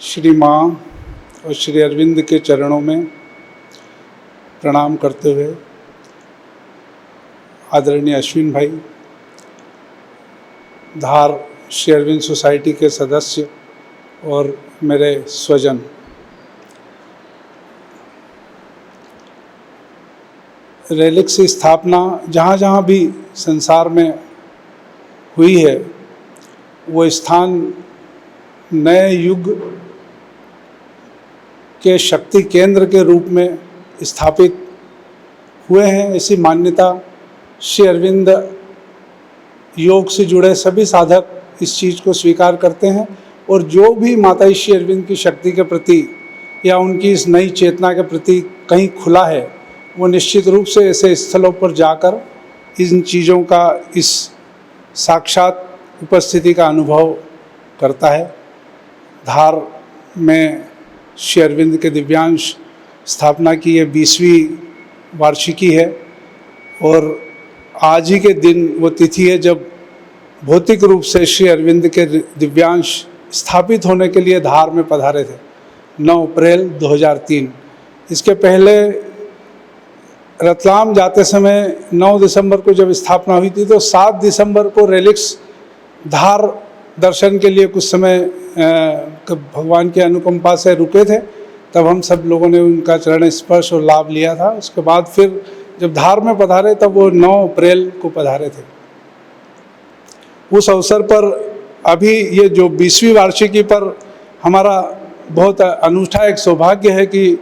श्री माँ और श्री अरविंद के चरणों में प्रणाम करते हुए आदरणीय अश्विन भाई, धार श्री अरविंद सोसाइटी के सदस्य और मेरे स्वजन, रेलिक्स की स्थापना जहाँ जहाँ भी संसार में हुई है, वो स्थान नए युग के शक्ति केंद्र के रूप में स्थापित हुए हैं। ऐसी मान्यता श्री अरविंद योग से जुड़े सभी साधक इस चीज़ को स्वीकार करते हैं। और जो भी माता श्री अरविंद की शक्ति के प्रति या उनकी इस नई चेतना के प्रति कहीं खुला है, वो निश्चित रूप से ऐसे स्थलों पर जाकर इन चीज़ों का, इस साक्षात उपस्थिति का अनुभव करता है। धार में श्री अरविंद के दिव्यांश स्थापना की ये 20वीं वार्षिकी है और आज ही के दिन वो तिथि है जब भौतिक रूप से श्री अरविंद के दिव्यांश स्थापित होने के लिए धार में पधारे थे, 9 अप्रैल 2003। इसके पहले रतलाम जाते समय 9 दिसंबर को जब स्थापना हुई थी, तो 7 दिसंबर को रेलिक्स धार दर्शन के लिए कुछ समय भगवान की अनुकंपा से रुके थे। तब हम सब लोगों ने उनका चरण स्पर्श और लाभ लिया था। उसके बाद फिर जब धार में पधारे तब वो 9 अप्रैल को पधारे थे। उस अवसर पर अभी ये जो 20वीं वार्षिकी पर हमारा बहुत अनूठा एक सौभाग्य है कि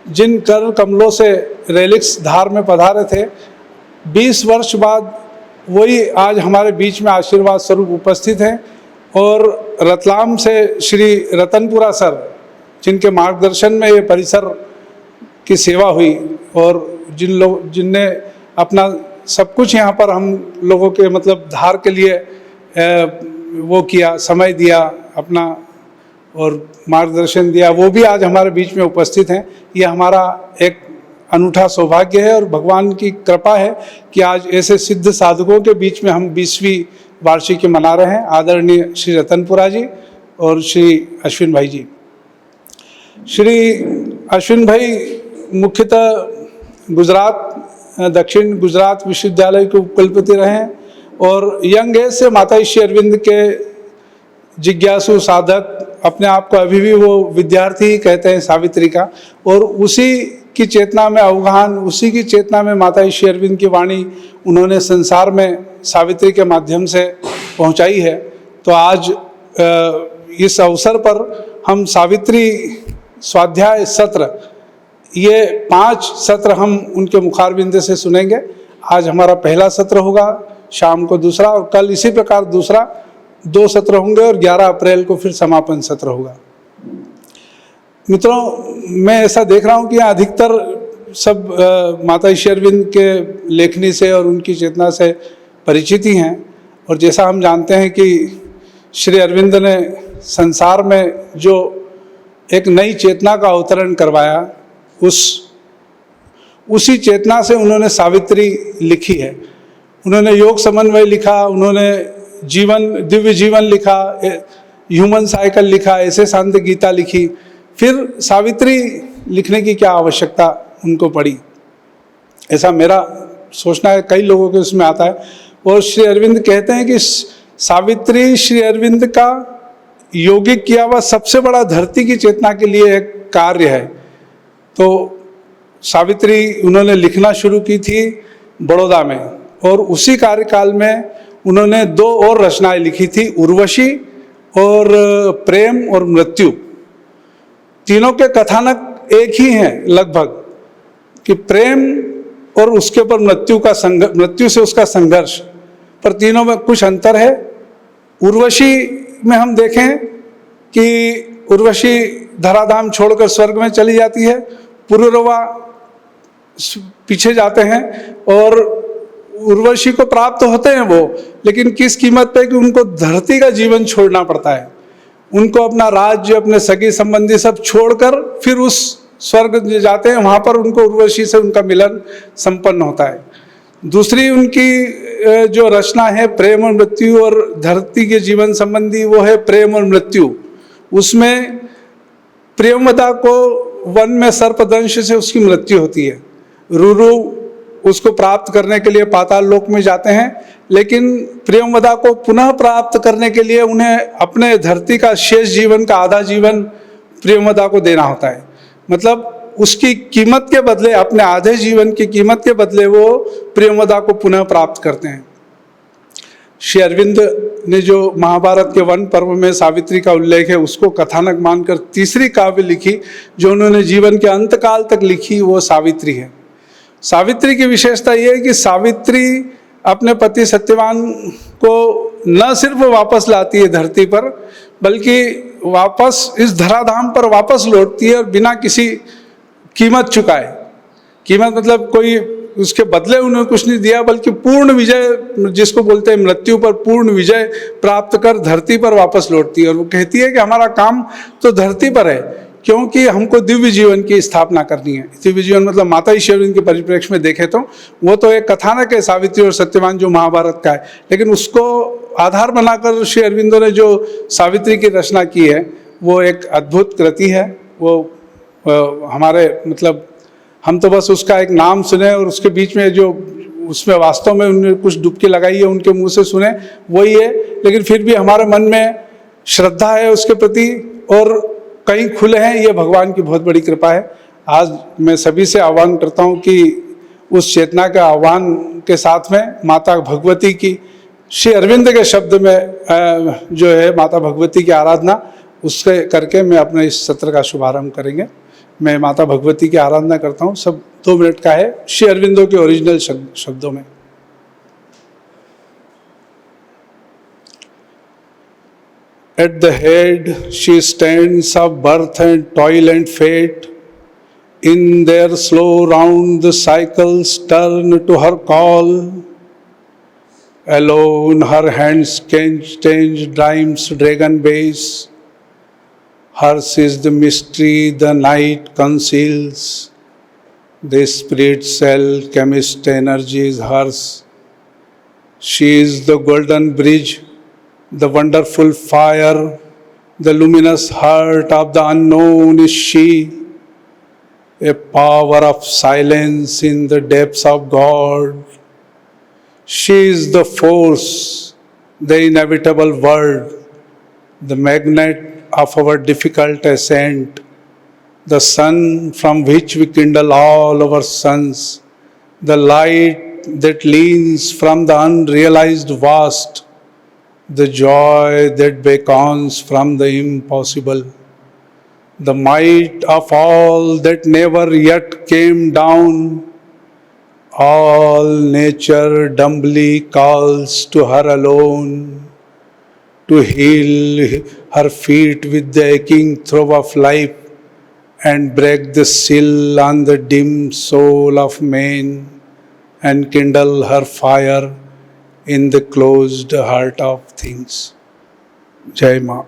जिन कर कमलों से रेलिक्स धार में पधारे थे, 20 वर्ष बाद वही आज हमारे बीच में आशीर्वाद स्वरूप उपस्थित हैं। और रतलाम से श्री रतनपुरा सर, जिनके मार्गदर्शन में ये परिसर की सेवा हुई और जिनने अपना सब कुछ यहाँ पर हम लोगों के मतलब धार के लिए वो किया, समय दिया अपना और मार्गदर्शन दिया, वो भी आज हमारे बीच में उपस्थित हैं। ये हमारा एक अनूठा सौभाग्य है और भगवान की कृपा है कि आज ऐसे सिद्ध साधकों के बीच में हम 20वीं वार्षिकी मना रहे हैं। आदरणीय श्री रतनपुरा जी और श्री अश्विन भाई जी। श्री अश्विन भाई मुख्यतः दक्षिण गुजरात विश्वविद्यालय के उपकुलपति रहे हैं और यंग एज से माता श्री अरविंद के जिज्ञासु साधक, अपने आप को अभी भी वो विद्यार्थी ही कहते हैं सावित्री का, और उसी की चेतना में अवगाहन, उसी की चेतना में माता श्री अरविंद की वाणी उन्होंने संसार में सावित्री के माध्यम से पहुंचाई है। तो आज इस अवसर पर हम सावित्री स्वाध्याय सत्र, ये 5 सत्र हम उनके मुखारबिंद से सुनेंगे। आज हमारा पहला सत्र होगा, शाम को दूसरा, और कल इसी प्रकार दूसरा 2 सत्र होंगे और 11 अप्रैल को फिर समापन सत्र होगा। मित्रों, मैं ऐसा देख रहा हूँ कि अधिकतर सब माता श्री अरविंद के लेखनी से और उनकी चेतना से परिचित ही हैं। और जैसा हम जानते हैं कि श्री अरविंद ने संसार में जो एक नई चेतना का अवतरण करवाया, उसी चेतना से उन्होंने सावित्री लिखी है। उन्होंने योग समन्वय लिखा, उन्होंने दिव्य जीवन लिखा, ह्यूमन साइकिल लिखा, ऐसे शांत गीता लिखी। फिर सावित्री लिखने की क्या आवश्यकता उनको पड़ी, ऐसा मेरा सोचना है, कई लोगों के उसमें आता है। और श्री अरविंद कहते हैं कि सावित्री श्री अरविंद का यौगिक किया हुआ सबसे बड़ा धरती की चेतना के लिए एक कार्य है। तो सावित्री उन्होंने लिखना शुरू की थी बड़ौदा में, और उसी कार्यकाल में उन्होंने 2 और रचनाएं लिखी थी, उर्वशी और प्रेम और मृत्यु। तीनों के कथानक एक ही हैं लगभग, कि प्रेम और उसके ऊपर मृत्यु से उसका संघर्ष, पर तीनों में कुछ अंतर है। उर्वशी में हम देखें कि उर्वशी धराधाम छोड़कर स्वर्ग में चली जाती है, पुरुरवा पीछे जाते हैं और उर्वशी को प्राप्त होते हैं वो, लेकिन किस कीमत पे कि उनको धरती का जीवन छोड़ना पड़ता है। उनको अपना राज्य, अपने सगी संबंधी सब छोड़कर फिर उस स्वर्ग जाते हैं, वहाँ पर उनको उर्वशी से उनका मिलन संपन्न होता है। दूसरी उनकी जो रचना है प्रेम और मृत्यु और धरती के जीवन संबंधी, वो है प्रेम और मृत्यु। उसमें प्रियंवदा को वन में सर्पदंश से उसकी मृत्यु होती है। रुरु उसको प्राप्त करने के लिए पाताल लोक में जाते हैं, लेकिन प्रियंवदा को पुनः प्राप्त करने के लिए उन्हें अपने धरती का शेष जीवन का आधा जीवन प्रियंवदा को देना होता है। मतलब उसकी कीमत के बदले, अपने आधे जीवन की कीमत के बदले वो प्रियंवदा को पुनः प्राप्त करते हैं। श्री अरविंद ने जो महाभारत के वन पर्व में सावित्री का उल्लेख है उसको कथानक मानकर तीसरी काव्य लिखी जो उन्होंने जीवन के अंत काल तक लिखी, वो सावित्री है। सावित्री की विशेषता ये है कि सावित्री अपने पति सत्यवान को न सिर्फ वापस लाती है धरती पर, बल्कि वापस इस धराधाम पर वापस लौटती है और बिना किसी कीमत चुकाए। कीमत मतलब कोई उसके बदले उन्हें कुछ नहीं दिया, बल्कि पूर्ण विजय, जिसको बोलते हैं मृत्यु पर पूर्ण विजय प्राप्त कर धरती पर वापस लौटती है। और वो कहती है कि हमारा काम तो धरती पर है, क्योंकि हमको दिव्य जीवन की स्थापना करनी है। दिव्य जीवन मतलब माता श्री अरविंद के परिप्रेक्ष्य में देखें तो वो तो एक कथानक है सावित्री और सत्यवान जो महाभारत का है, लेकिन उसको आधार बनाकर श्री अरविंदों ने जो सावित्री की रचना की है वो एक अद्भुत कृति है। वो हमारे मतलब हम तो बस उसका एक नाम सुने और उसके बीच में जो उसमें वास्तव में उन्होंने कुछ डुबकी लगाई है उनके मुंह से सुने वही है, लेकिन फिर भी हमारे मन में श्रद्धा है उसके प्रति और कहीं खुले हैं, ये भगवान की बहुत बड़ी कृपा है। आज मैं सभी से आह्वान करता हूँ कि उस चेतना के आह्वान के साथ में माता भगवती की, श्री अरविंद के शब्द में जो है माता भगवती की आराधना, उससे करके मैं अपने इस सत्र का शुभारंभ करेंगे। मैं माता भगवती की आराधना करता हूँ, सब 2 मिनट का है, श्री अरविंदो के ओरिजिनल शब्दों में। At the head she stands of birth and toil and fate. In their slow round the cycles turn to her call. Alone her hands change time's dragon base. Hers is the mystery the night conceals. The spirit cell chemist energy is hers. She is the golden bridge, the wonderful fire, the luminous heart of the unknown is she. A power of silence in the depths of God. She is the force, the inevitable word, the magnet of our difficult ascent, the sun from which we kindle all our suns, the light that leans from the unrealized vast, the joy that beckons from the impossible, the might of all that never yet came down. All nature dumbly calls to her alone, to heal her feet with the aching throb of life and break the seal on the dim soul of man and kindle her fire in the closed heart of things. Jai Ma.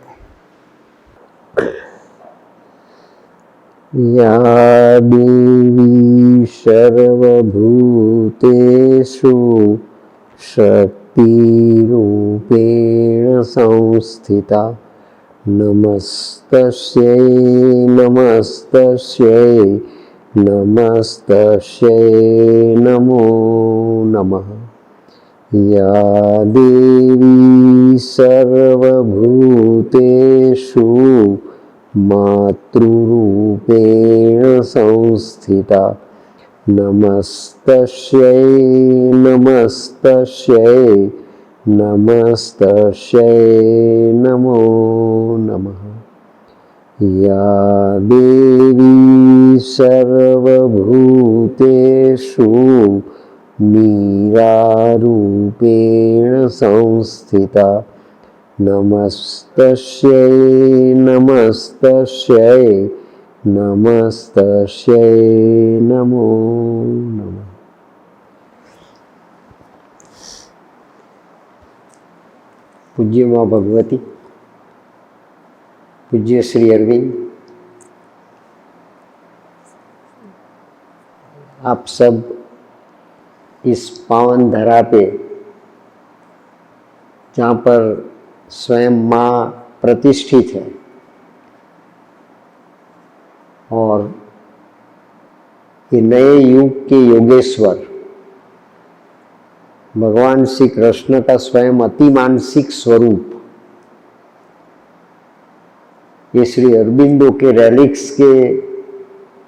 या देवी सर्वभूतेषु शक्तिरूपेण संस्थिता नमस्तस्यै नमस्तस्यै नमस्तस्यै नमो नमः। या देवी सर्वभूतेषु मातृरूपेण संस्थिता नमस्तस्यै नमस्तस्यै नमस्तस्यै नमो नमः। या देवी सर्वभूतेषु मीरारूपेण संस्थिता नमस्तस्यै नमस्तस्यै नमस्तस्यै नमो नमः। पूज्य माँ भगवती, पूज्य श्री अरविंद, आप सब इस पावन धरा पे जहाँ पर स्वयं माँ प्रतिष्ठित है, और ये नए युग के योगेश्वर भगवान श्री कृष्ण का स्वयं अतिमानसिक स्वरूप ये श्री अरबिंदो के रेलिक्स के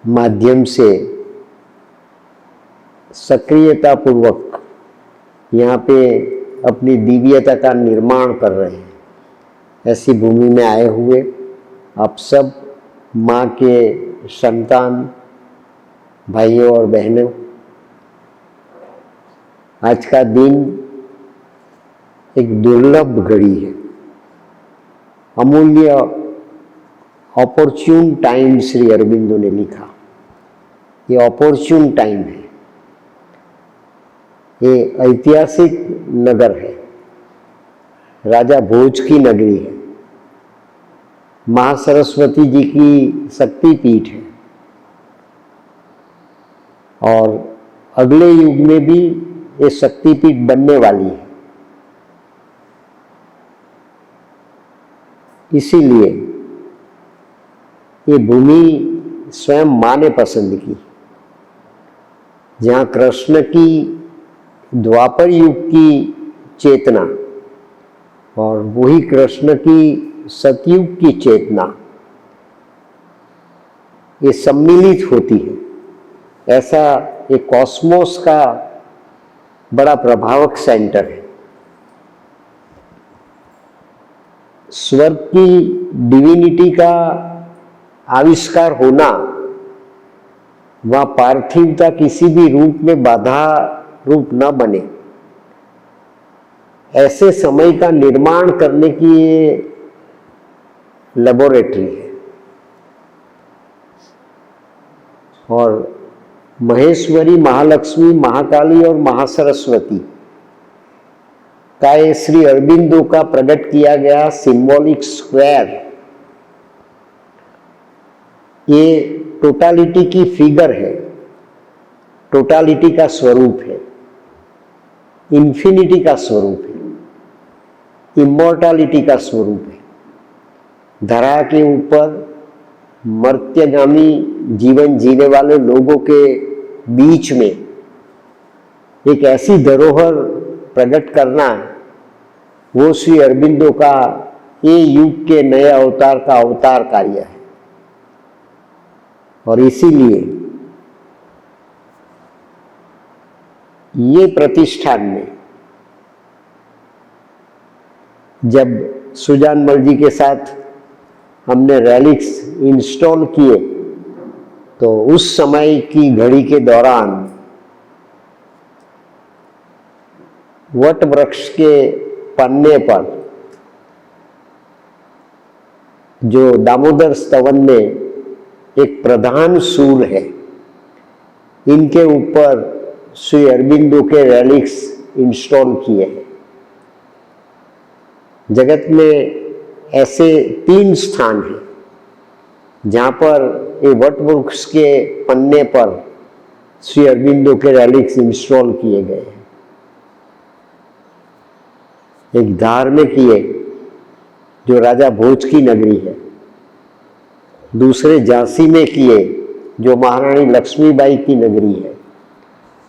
माध्यम से सक्रियता पूर्वक यहाँ पे अपनी दिव्यता का निर्माण कर रहे हैं। ऐसी भूमि में आए हुए आप सब माँ के संतान भाइयों और बहनों, आज का दिन एक दुर्लभ घड़ी है, अमूल्य अपॉर्चून टाइम श्री अरबिंदो ने लिखा। ये अपॉर्चून टाइम है, ये ऐतिहासिक नगर है, राजा भोज की नगरी है, महासरस्वती जी की शक्ति पीठ है और अगले युग में भी ये शक्तिपीठ बनने वाली है। इसीलिए ये भूमि स्वयं माँ ने पसंद की, जहाँ कृष्ण की द्वापर युग की चेतना और वही कृष्ण की सतयुग की चेतना ये सम्मिलित होती है। ऐसा ये कॉस्मोस का बड़ा प्रभावक सेंटर है। स्वर्ग की डिविनिटी का आविष्कार होना, वह पार्थिवता किसी भी रूप में बाधा रूप न बने, ऐसे समय का निर्माण करने की ये लेबोरेटरी है। और महेश्वरी, महालक्ष्मी, महाकाली और महासरस्वती का ये श्री अरबिंदो का प्रकट किया गया सिंबॉलिक स्क्वायर, ये टोटालिटी की फिगर है, टोटालिटी का स्वरूप है, इन्फिनिटी का स्वरूप है, इमॉर्टलिटी का स्वरूप है। धरा के ऊपर मर्त्यगामी जीवन जीने वाले लोगों के बीच में एक ऐसी धरोहर प्रकट करना, वो श्री अरबिंदो का ये युग के नए अवतार का अवतार कार्य है। और इसीलिए ये प्रतिष्ठान में जब सुजान मल जी के साथ हमने रेलिक्स इंस्टॉल किए, तो उस समय की घड़ी के दौरान वट वृक्ष के पन्ने पर जो दामोदर स्तवन में एक प्रधान सूल है, इनके ऊपर श्री अरबिंदो के रेलिक्स इंस्टॉल किए हैं। जगत में ऐसे 3 स्थान हैं जहाँ पर ये वट वृक्ष के पन्ने पर श्री अरबिंदो के रेलिक्स इंस्टॉल किए गए हैं। एक धार में किए, जो राजा भोज की नगरी है, दूसरे झांसी में किए, जो महारानी लक्ष्मीबाई की नगरी है,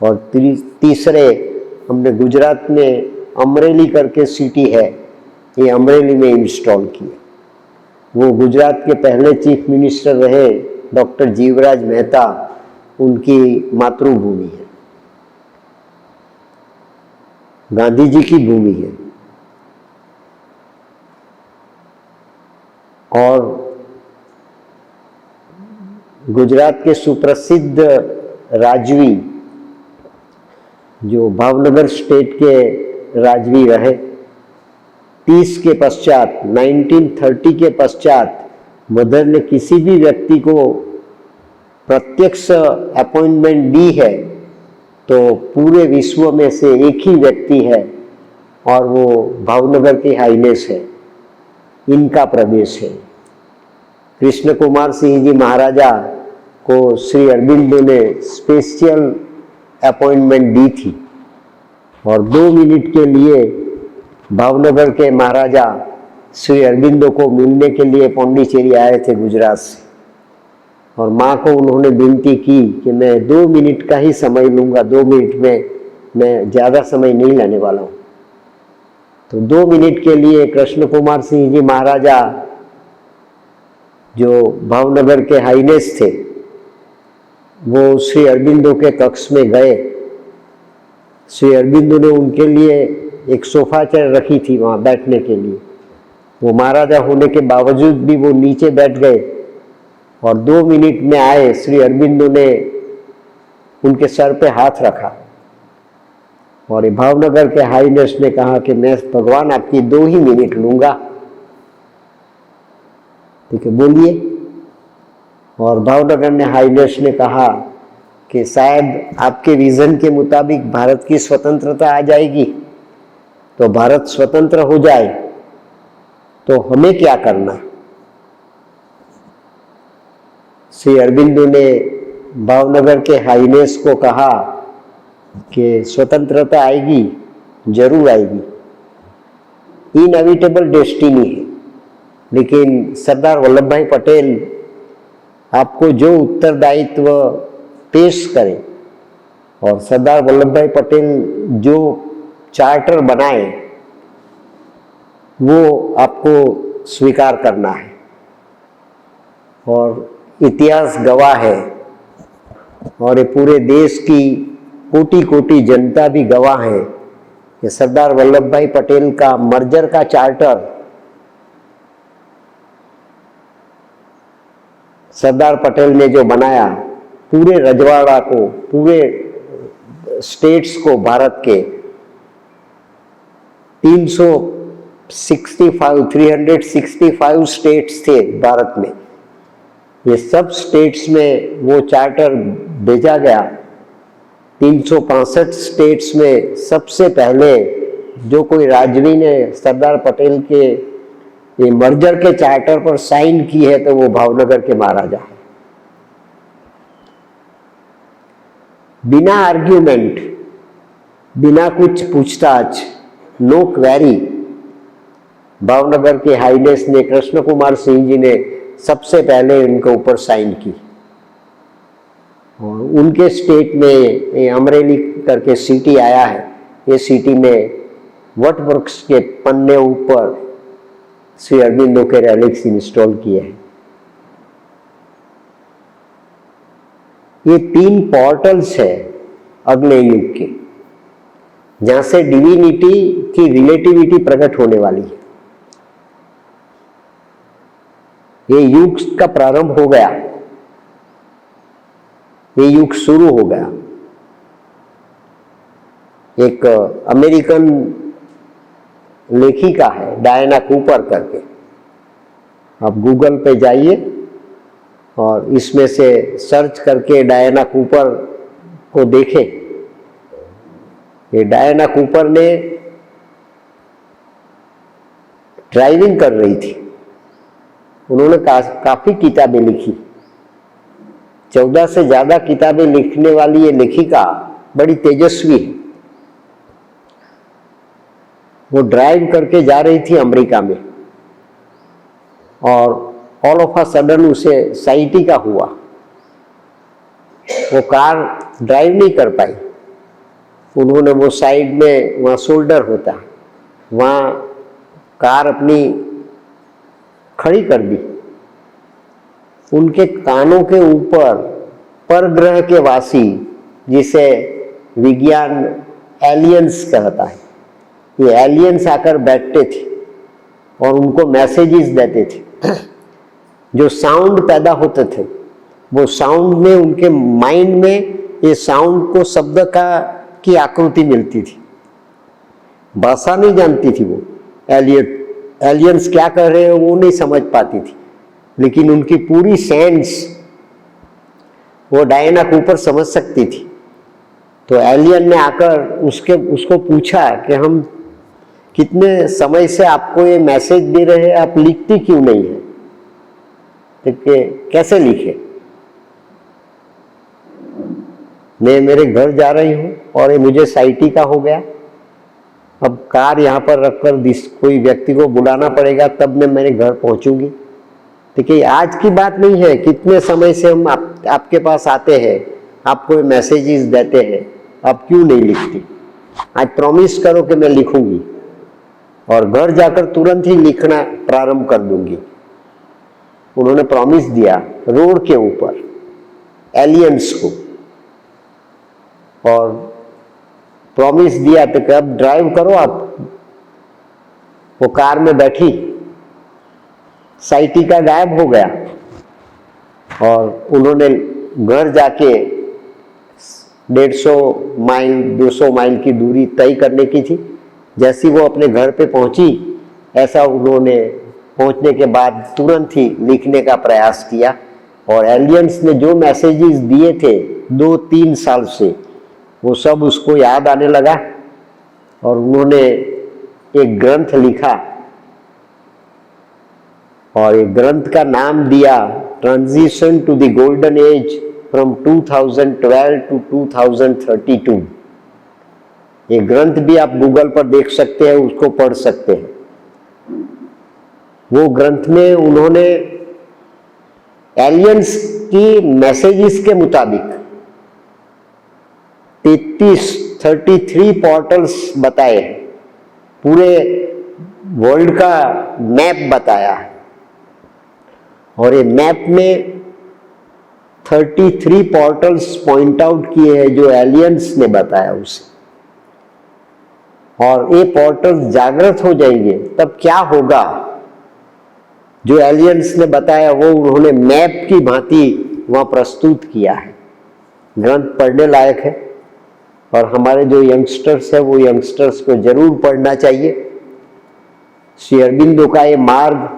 और तीसरे हमने गुजरात में अमरेली करके सिटी है, ये अमरेली में इंस्टॉल किए। वो गुजरात के पहले चीफ मिनिस्टर रहे डॉक्टर जीवराज मेहता, उनकी मातृभूमि है, गांधी जी की भूमि है। और गुजरात के सुप्रसिद्ध राजवी, जो भावनगर स्टेट के राजवी रहे, 30 के पश्चात 1930 के पश्चात मदर ने किसी भी व्यक्ति को प्रत्यक्ष अपॉइंटमेंट दी है तो पूरे विश्व में से एक ही व्यक्ति है, और वो भावनगर की हाईनेस है, इनका प्रदेश है। कृष्ण कुमार सिंह जी महाराजा को श्री अरबिंदो ने स्पेशल अपॉइंटमेंट दी थी, और 2 मिनट के लिए भावनगर के महाराजा श्री अरबिंदो को मिलने के लिए पौंडीचेरी आए थे गुजरात से। और माँ को उन्होंने विनती की कि मैं 2 मिनट का ही समय लूँगा, 2 मिनट में, मैं ज़्यादा समय नहीं लेने वाला हूँ। तो 2 मिनट के लिए कृष्ण कुमार सिंह जी महाराजा जो भावनगर के हाईनेस थे, वो श्री अरबिंदो के कक्ष में गए। श्री अरबिंदो ने उनके लिए एक सोफा चेयर रखी थी वहाँ बैठने के लिए। वो महाराजा होने के बावजूद भी वो नीचे बैठ गए और 2 मिनट में आए। श्री अरबिंदो ने उनके सर पे हाथ रखा और भावनगर के हाईनेस ने कहा कि मैं भगवान आपकी 2 ही मिनट लूँगा, ठीक है, बोलिए। और भावनगर ने हाईनेस ने कहा कि शायद आपके विजन के मुताबिक भारत की स्वतंत्रता आ जाएगी, तो भारत स्वतंत्र हो जाए तो हमें क्या करना। श्री अरबिंदो ने भावनगर के हाईनेस को कहा कि स्वतंत्रता आएगी, जरूर आएगी, इनएविटेबल डेस्टिनी है, लेकिन सरदार वल्लभ भाई पटेल आपको जो उत्तरदायित्व पेश करें और सरदार वल्लभ भाई पटेल जो चार्टर बनाए वो आपको स्वीकार करना है। और इतिहास गवाह है और ये पूरे देश की कोटि कोटि जनता भी गवाह है कि सरदार वल्लभ भाई पटेल का मर्जर का चार्टर सरदार पटेल ने जो बनाया, पूरे रजवाड़ा को, पूरे स्टेट्स को, भारत के 365 स्टेट्स थे भारत में, ये सब स्टेट्स में वो चार्टर भेजा गया। 365 स्टेट्स में सबसे पहले जो कोई राजवी ने सरदार पटेल के ये मर्जर के चार्टर पर साइन की है तो वो भावनगर के महाराजा है। बिना आर्ग्यूमेंट, बिना कुछ पूछताछ, नो क्वेरी, भावनगर के हाईनेस ने, कृष्ण कुमार सिंह जी ने सबसे पहले उनके ऊपर साइन की। और उनके स्टेट में अमरेली करके सिटी आया है, ये सिटी में वट वृक्ष के पन्ने ऊपर श्री अरबिंदो के रेलिक्स इंस्टॉल किए हैं। ये 3 पोर्टल्स है अगले युग के, जहां से डिविनिटी की रिलेटिविटी प्रकट होने वाली है। ये युग का प्रारंभ हो गया, ये युग शुरू हो गया। एक अमेरिकन लेखिका है डायना कूपर करके, आप गूगल पे जाइए और इसमें से सर्च करके डायना कूपर को देखें। ये डायना कूपर ने ड्राइविंग कर रही थी, उन्होंने काफी किताबें लिखी, 14 से ज्यादा किताबें लिखने वाली ये लेखिका बड़ी तेजस्वी है। वो ड्राइव करके जा रही थी अमेरिका में और ऑल ऑफ अ सडन उसे साइटिका हुआ, वो कार ड्राइव नहीं कर पाई। उन्होंने वो साइड में, वहाँ शोल्डर होता है, वहाँ कार अपनी खड़ी कर दी। उनके कानों के ऊपर परग्रह के वासी, जिसे विज्ञान एलियंस कहता है, ये एलियंस आकर बैठते थे और उनको मैसेजेस देते थे। जो साउंड पैदा होते थे, वो साउंड में उनके माइंड में ये साउंड को शब्द की आकृति मिलती थी। भाषा नहीं जानती थी वो, एलियंस क्या कर रहे हैं वो नहीं समझ पाती थी, लेकिन उनकी पूरी सेंस वो डायना कूपर समझ सकती थी। तो एलियन ने आकर उसको पूछा कि हम कितने समय से आपको ये मैसेज दे रहे हैं, आप लिखती क्यों नहीं है? तो कैसे लिखे? मैं मेरे घर जा रही हूँ और ये मुझे साइटिका हो गया, अब कार यहाँ पर रखकर कोई व्यक्ति को बुलाना पड़ेगा, तब मैं मेरे घर पहुँचूंगी। देखिए आज की बात नहीं है, कितने समय से हम आपके पास आते हैं, आपको मैसेजेस देते हैं, आप क्यों नहीं लिखती? आज प्रॉमिस करो कि मैं लिखूंगी और घर जाकर तुरंत ही लिखना प्रारंभ कर दूंगी। उन्होंने प्रॉमिस दिया रोड के ऊपर एलियंस को, और प्रॉमिस दिया तो कब ड्राइव करो आप। वो कार में बैठी, साइटिका गायब हो गया और उन्होंने घर जाके 150 माइल 200 माइल की दूरी तय करने की थी। जैसी वो अपने घर पे पहुंची, ऐसा उन्होंने पहुंचने के बाद तुरंत ही लिखने का प्रयास किया और एलियंस ने जो मैसेजेस दिए थे 2-3 साल से, वो सब उसको याद आने लगा और उन्होंने एक ग्रंथ लिखा और एक ग्रंथ का नाम दिया transition to the golden age from 2012 to 2032। ये ग्रंथ भी आप गूगल पर देख सकते हैं, उसको पढ़ सकते हैं। वो ग्रंथ में उन्होंने एलियंस की मैसेजेस के मुताबिक 33 पोर्टल्स बताए, पूरे वर्ल्ड का मैप बताया है और ये मैप में 33 पोर्टल्स पॉइंट आउट किए हैं जो एलियंस ने बताया उसे। और ये पोर्टल्स जागृत हो जाएंगे तब क्या होगा, जो एलियंस ने बताया वो उन्होंने मैप की भांति वहां प्रस्तुत किया है। ग्रंथ पढ़ने लायक है और हमारे जो यंगस्टर्स है वो यंगस्टर्स को जरूर पढ़ना चाहिए। श्री अरबिंदो का ये मार्ग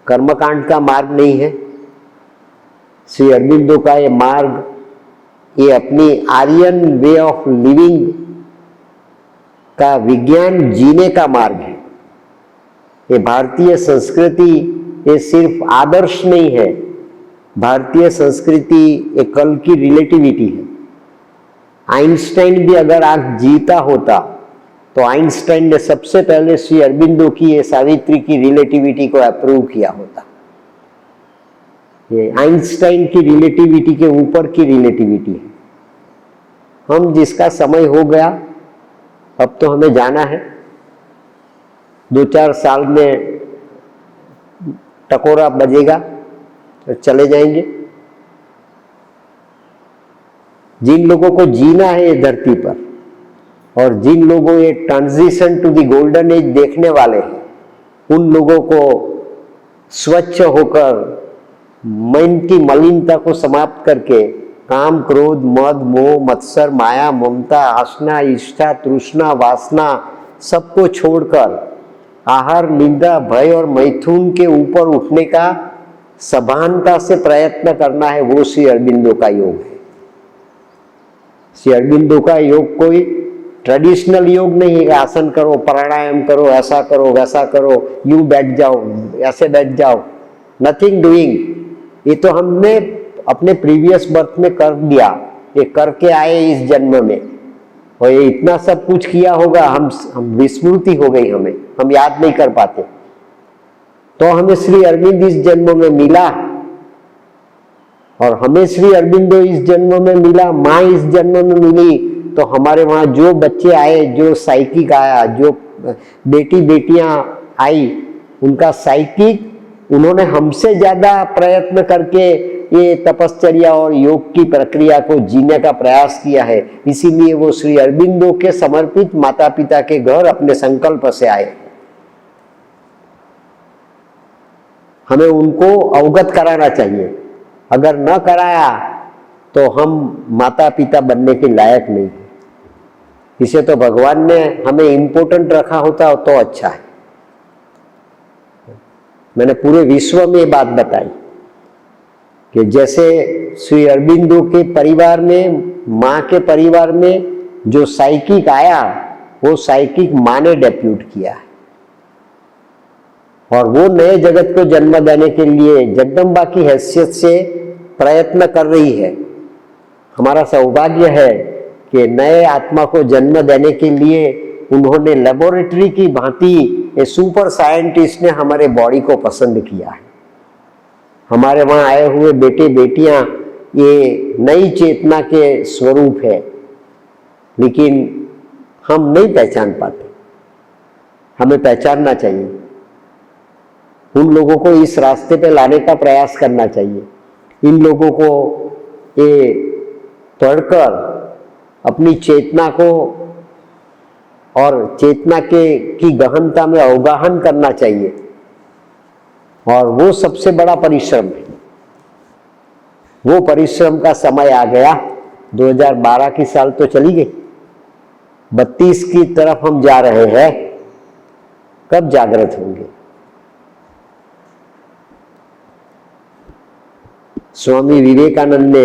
कर्मकांड का मार्ग नहीं है। श्री अरबिंदो का ये मार्ग ये अपनी आर्यन वे ऑफ लिविंग का विज्ञान जीने का मार्ग है। ये भारतीय संस्कृति ये सिर्फ आदर्श नहीं है, भारतीय संस्कृति एक कल की रिलेटिविटी है। आइंस्टाइन भी अगर आज जीता होता तो आइंस्टाइन ने सबसे पहले श्री अरबिंदो की ये सावित्री की रिलेटिविटी को अप्रूव किया होता। ये आइंस्टाइन की रिलेटिविटी के ऊपर की रिलेटिविटी है। हम जिसका समय हो गया, अब तो हमें जाना है। 2-4 साल में टकोरा बजेगा तो चले जाएंगे। जिन लोगों को जीना है ये धरती पर और जिन लोगों ये transition to the golden age देखने वाले हैं, उन लोगों को स्वच्छ होकर मन की मलिनता को समाप्त करके काम, क्रोध, मद, मोह, मत्सर, माया, ममता, आसना, इष्टा, तृष्णा, वासना सबको छोड़कर आहार, निंदा, भय और मैथुन के ऊपर उठने का सभानता से प्रयत्न करना है। वो श्री अरबिंदो का योग है। श्री अरबिंदो का योग कोई ट्रेडिशनल योग नहीं है, आसन करो, प्राणायाम करो, ऐसा करो, वैसा करो, यूं बैठ जाओ, ऐसे बैठ जाओ, नथिंग डूइंग। ये तो हमने अपने प्रीवियस बर्थ में कर दिया, ये करके आए इस जन्म में और ये इतना सब कुछ किया होगा, हम विस्मृति हो गई, हम याद नहीं कर पाते। तो हमें श्री अरविंद इस जन्म में मिला और हमें श्री अरबिंदो इस जन्म में मिला, माँ इस जन्म में मिली। तो हमारे वहां जो बच्चे आए, जो साइकिक आया, जो बेटियां आई, उनका साइकिक उन्होंने हमसे ज्यादा प्रयत्न करके ये तपश्चर्या और योग की प्रक्रिया को जीने का प्रयास किया है। इसीलिए वो श्री अरबिंदो के समर्पित माता पिता के घर अपने संकल्प से आए। हमें उनको अवगत कराना चाहिए। अगर न कराया तो हम माता पिता बनने के लायक नहीं है। इसे तो भगवान ने हमें इम्पोर्टेंट रखा होता तो अच्छा है। मैंने पूरे विश्व में ये बात बताई कि जैसे श्री अरबिंदो के परिवार में, माँ के परिवार में जो साइकिक आया, वो साइकिक माँ ने डेप्यूट किया है और वो नए जगत को जन्म देने के लिए जगदम्बा की हैसियत से प्रयत्न कर रही है। हमारा सौभाग्य है कि नए आत्मा को जन्म देने के लिए उन्होंने लेबोरेटरी की भांति ये सुपर साइंटिस्ट ने हमारे बॉडी को पसंद किया है। हमारे वहाँ आए हुए बेटे बेटियां ये नई चेतना के स्वरूप है, लेकिन हम नहीं पहचान पाते। हमें पहचानना चाहिए, उन लोगों को इस रास्ते पे लाने का प्रयास करना चाहिए। इन लोगों को ये पढ़कर अपनी चेतना को और चेतना की गहनता में अवगाहन करना चाहिए, और वो सबसे बड़ा परिश्रम है। वो परिश्रम का समय आ गया। 2012 की साल तो चली गई, 32 की तरफ हम जा रहे हैं। कब जागृत होंगे? स्वामी विवेकानंद ने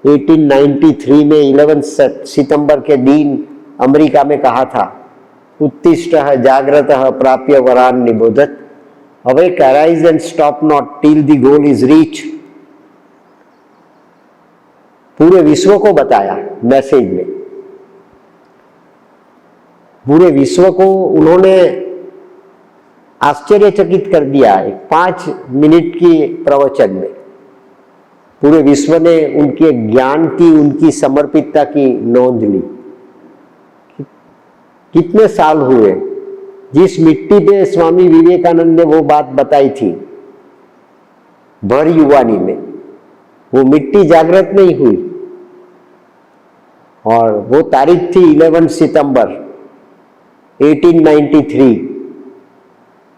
1893 में 11 सितंबर के दिन अमेरिका में कहा था, उत्तिष्ठः जाग्रतः प्राप्य वरान निबोधत, awake, arise and stop not till the goal is reached। पूरे विश्व को बताया मैसेज में, पूरे विश्व को उन्होंने आश्चर्यचकित कर दिया। 5 मिनट की प्रवचन में पूरे विश्व ने उनके ज्ञान की, उनकी समर्पितता की नोंद ली। कितने साल हुए जिस मिट्टी पे स्वामी विवेकानंद ने वो बात बताई थी भर युवानी में, वो मिट्टी जागृत नहीं हुई। और वो तारीख थी 11 सितंबर 1893।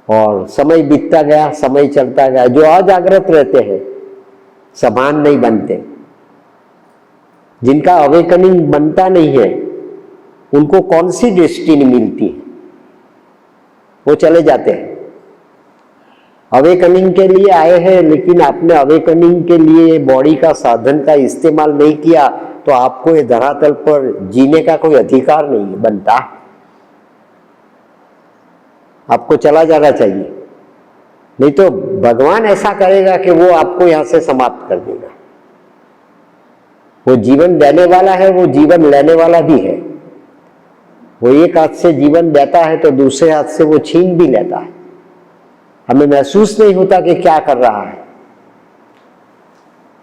और समय बीतता गया, समय चलता गया। जो अजागृत रहते हैं समान नहीं बनते, जिनका अवेकनिंग बनता नहीं है उनको कौन सी डेस्टिनी मिलती है? वो चले जाते हैं। अवेकनिंग के लिए आए हैं, लेकिन आपने अवेकनिंग के लिए बॉडी का साधन का इस्तेमाल नहीं किया तो आपको ये धरातल पर जीने का कोई अधिकार नहीं बनता। आपको चला जाना चाहिए, नहीं तो भगवान ऐसा करेगा कि वो आपको यहां से समाप्त कर देगा। वो जीवन देने वाला है, वो जीवन लेने वाला भी है। वो एक हाथ से जीवन देता है तो दूसरे हाथ से वो छीन भी लेता है। हमें महसूस नहीं होता कि क्या कर रहा है।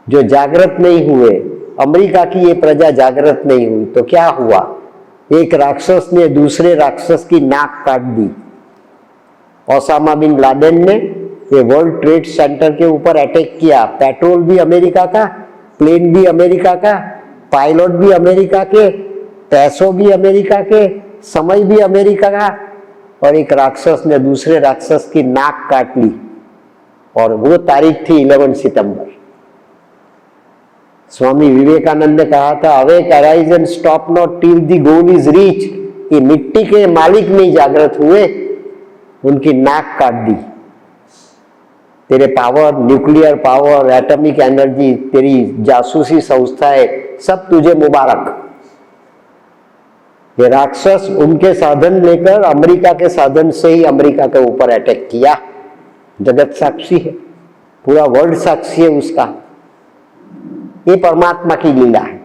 जो जागृत नहीं हुए, अमेरिका की ये प्रजा जागृत नहीं हुई तो क्या हुआ? एक राक्षस ने दूसरे राक्षस की नाक काट दी। ओसामा बिन लादेन ने ये वर्ल्ड ट्रेड सेंटर के ऊपर अटैक किया। पेट्रोल भी अमेरिका का, प्लेन भी अमेरिका का, पायलट भी अमेरिका के, पैसों भी अमेरिका के, समय भी अमेरिका का, और एक राक्षस ने दूसरे राक्षस की नाक काट ली। और वो तारीख थी 11 सितंबर। स्वामी विवेकानंद ने कहा था, awake, arise and stop not till the goal is reach. ये मिट्टी के मालिक नहीं जागृत हुए, उनकी नाक काट दी। तेरे power, nuclear power, atomic energy, तेरी जासूसी संस्थाएं, सब तुझे मुबारक। ये राक्षस उनके साधन लेकर अमेरिका के साधन से ही अमेरिका के ऊपर अटैक किया। जगत साक्षी है, पूरा वर्ल्ड साक्षी है उसका। ये परमात्मा की लीला है।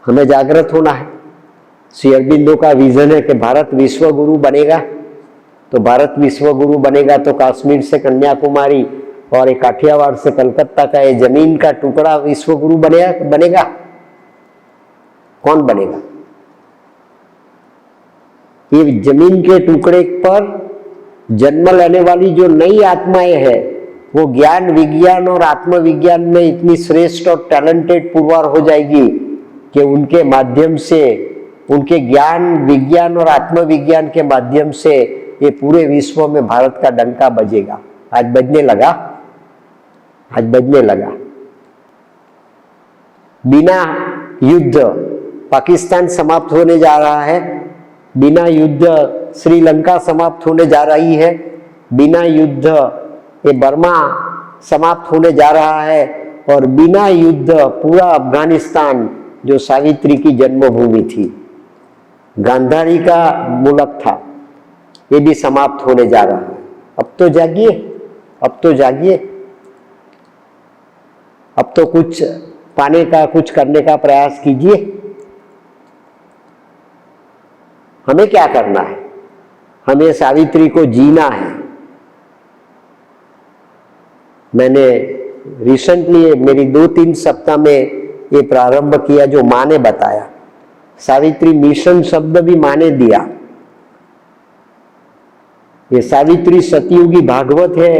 हमें जागृत होना है। श्री अरबिंदो का विजन है कि भारत विश्व गुरु बनेगा। तो भारत विश्व गुरु बनेगा तो कश्मीर से कन्याकुमारी और एक काठियावाड़ से कलकत्ता का ये जमीन का टुकड़ा विश्व गुरु बनेगा। कौन बनेगा? ये जमीन के टुकड़े पर जन्म लेने वाली जो नई आत्माएं हैं, वो ज्ञान, विज्ञान और आत्मविज्ञान में इतनी श्रेष्ठ और टैलेंटेड पुरवार हो जाएगी कि उनके माध्यम से, उनके ज्ञान, विज्ञान और आत्मविज्ञान के माध्यम से ये पूरे विश्व में भारत का डंका बजेगा। आज बजने लगा, आज बजने लगा। बिना युद्ध पाकिस्तान समाप्त होने जा रहा है, बिना युद्ध श्रीलंका समाप्त होने जा रही है, बिना युद्ध ये बर्मा समाप्त होने जा रहा है, और बिना युद्ध पूरा अफगानिस्तान जो सावित्री की जन्मभूमि थी, गांधारी का मुल्क था, ये भी समाप्त होने जा रहा है। अब तो जागिए, अब तो जागिए। अब तो कुछ पाने का, कुछ करने का प्रयास कीजिए। हमें क्या करना है? हमें सावित्री को जीना है। मैंने रिसेंटली मेरी 2-3 सप्ताह में ये प्रारंभ किया जो माँ ने बताया। सावित्री मिशन शब्द भी माँ ने दिया। ये सावित्री सतयुगी भागवत है,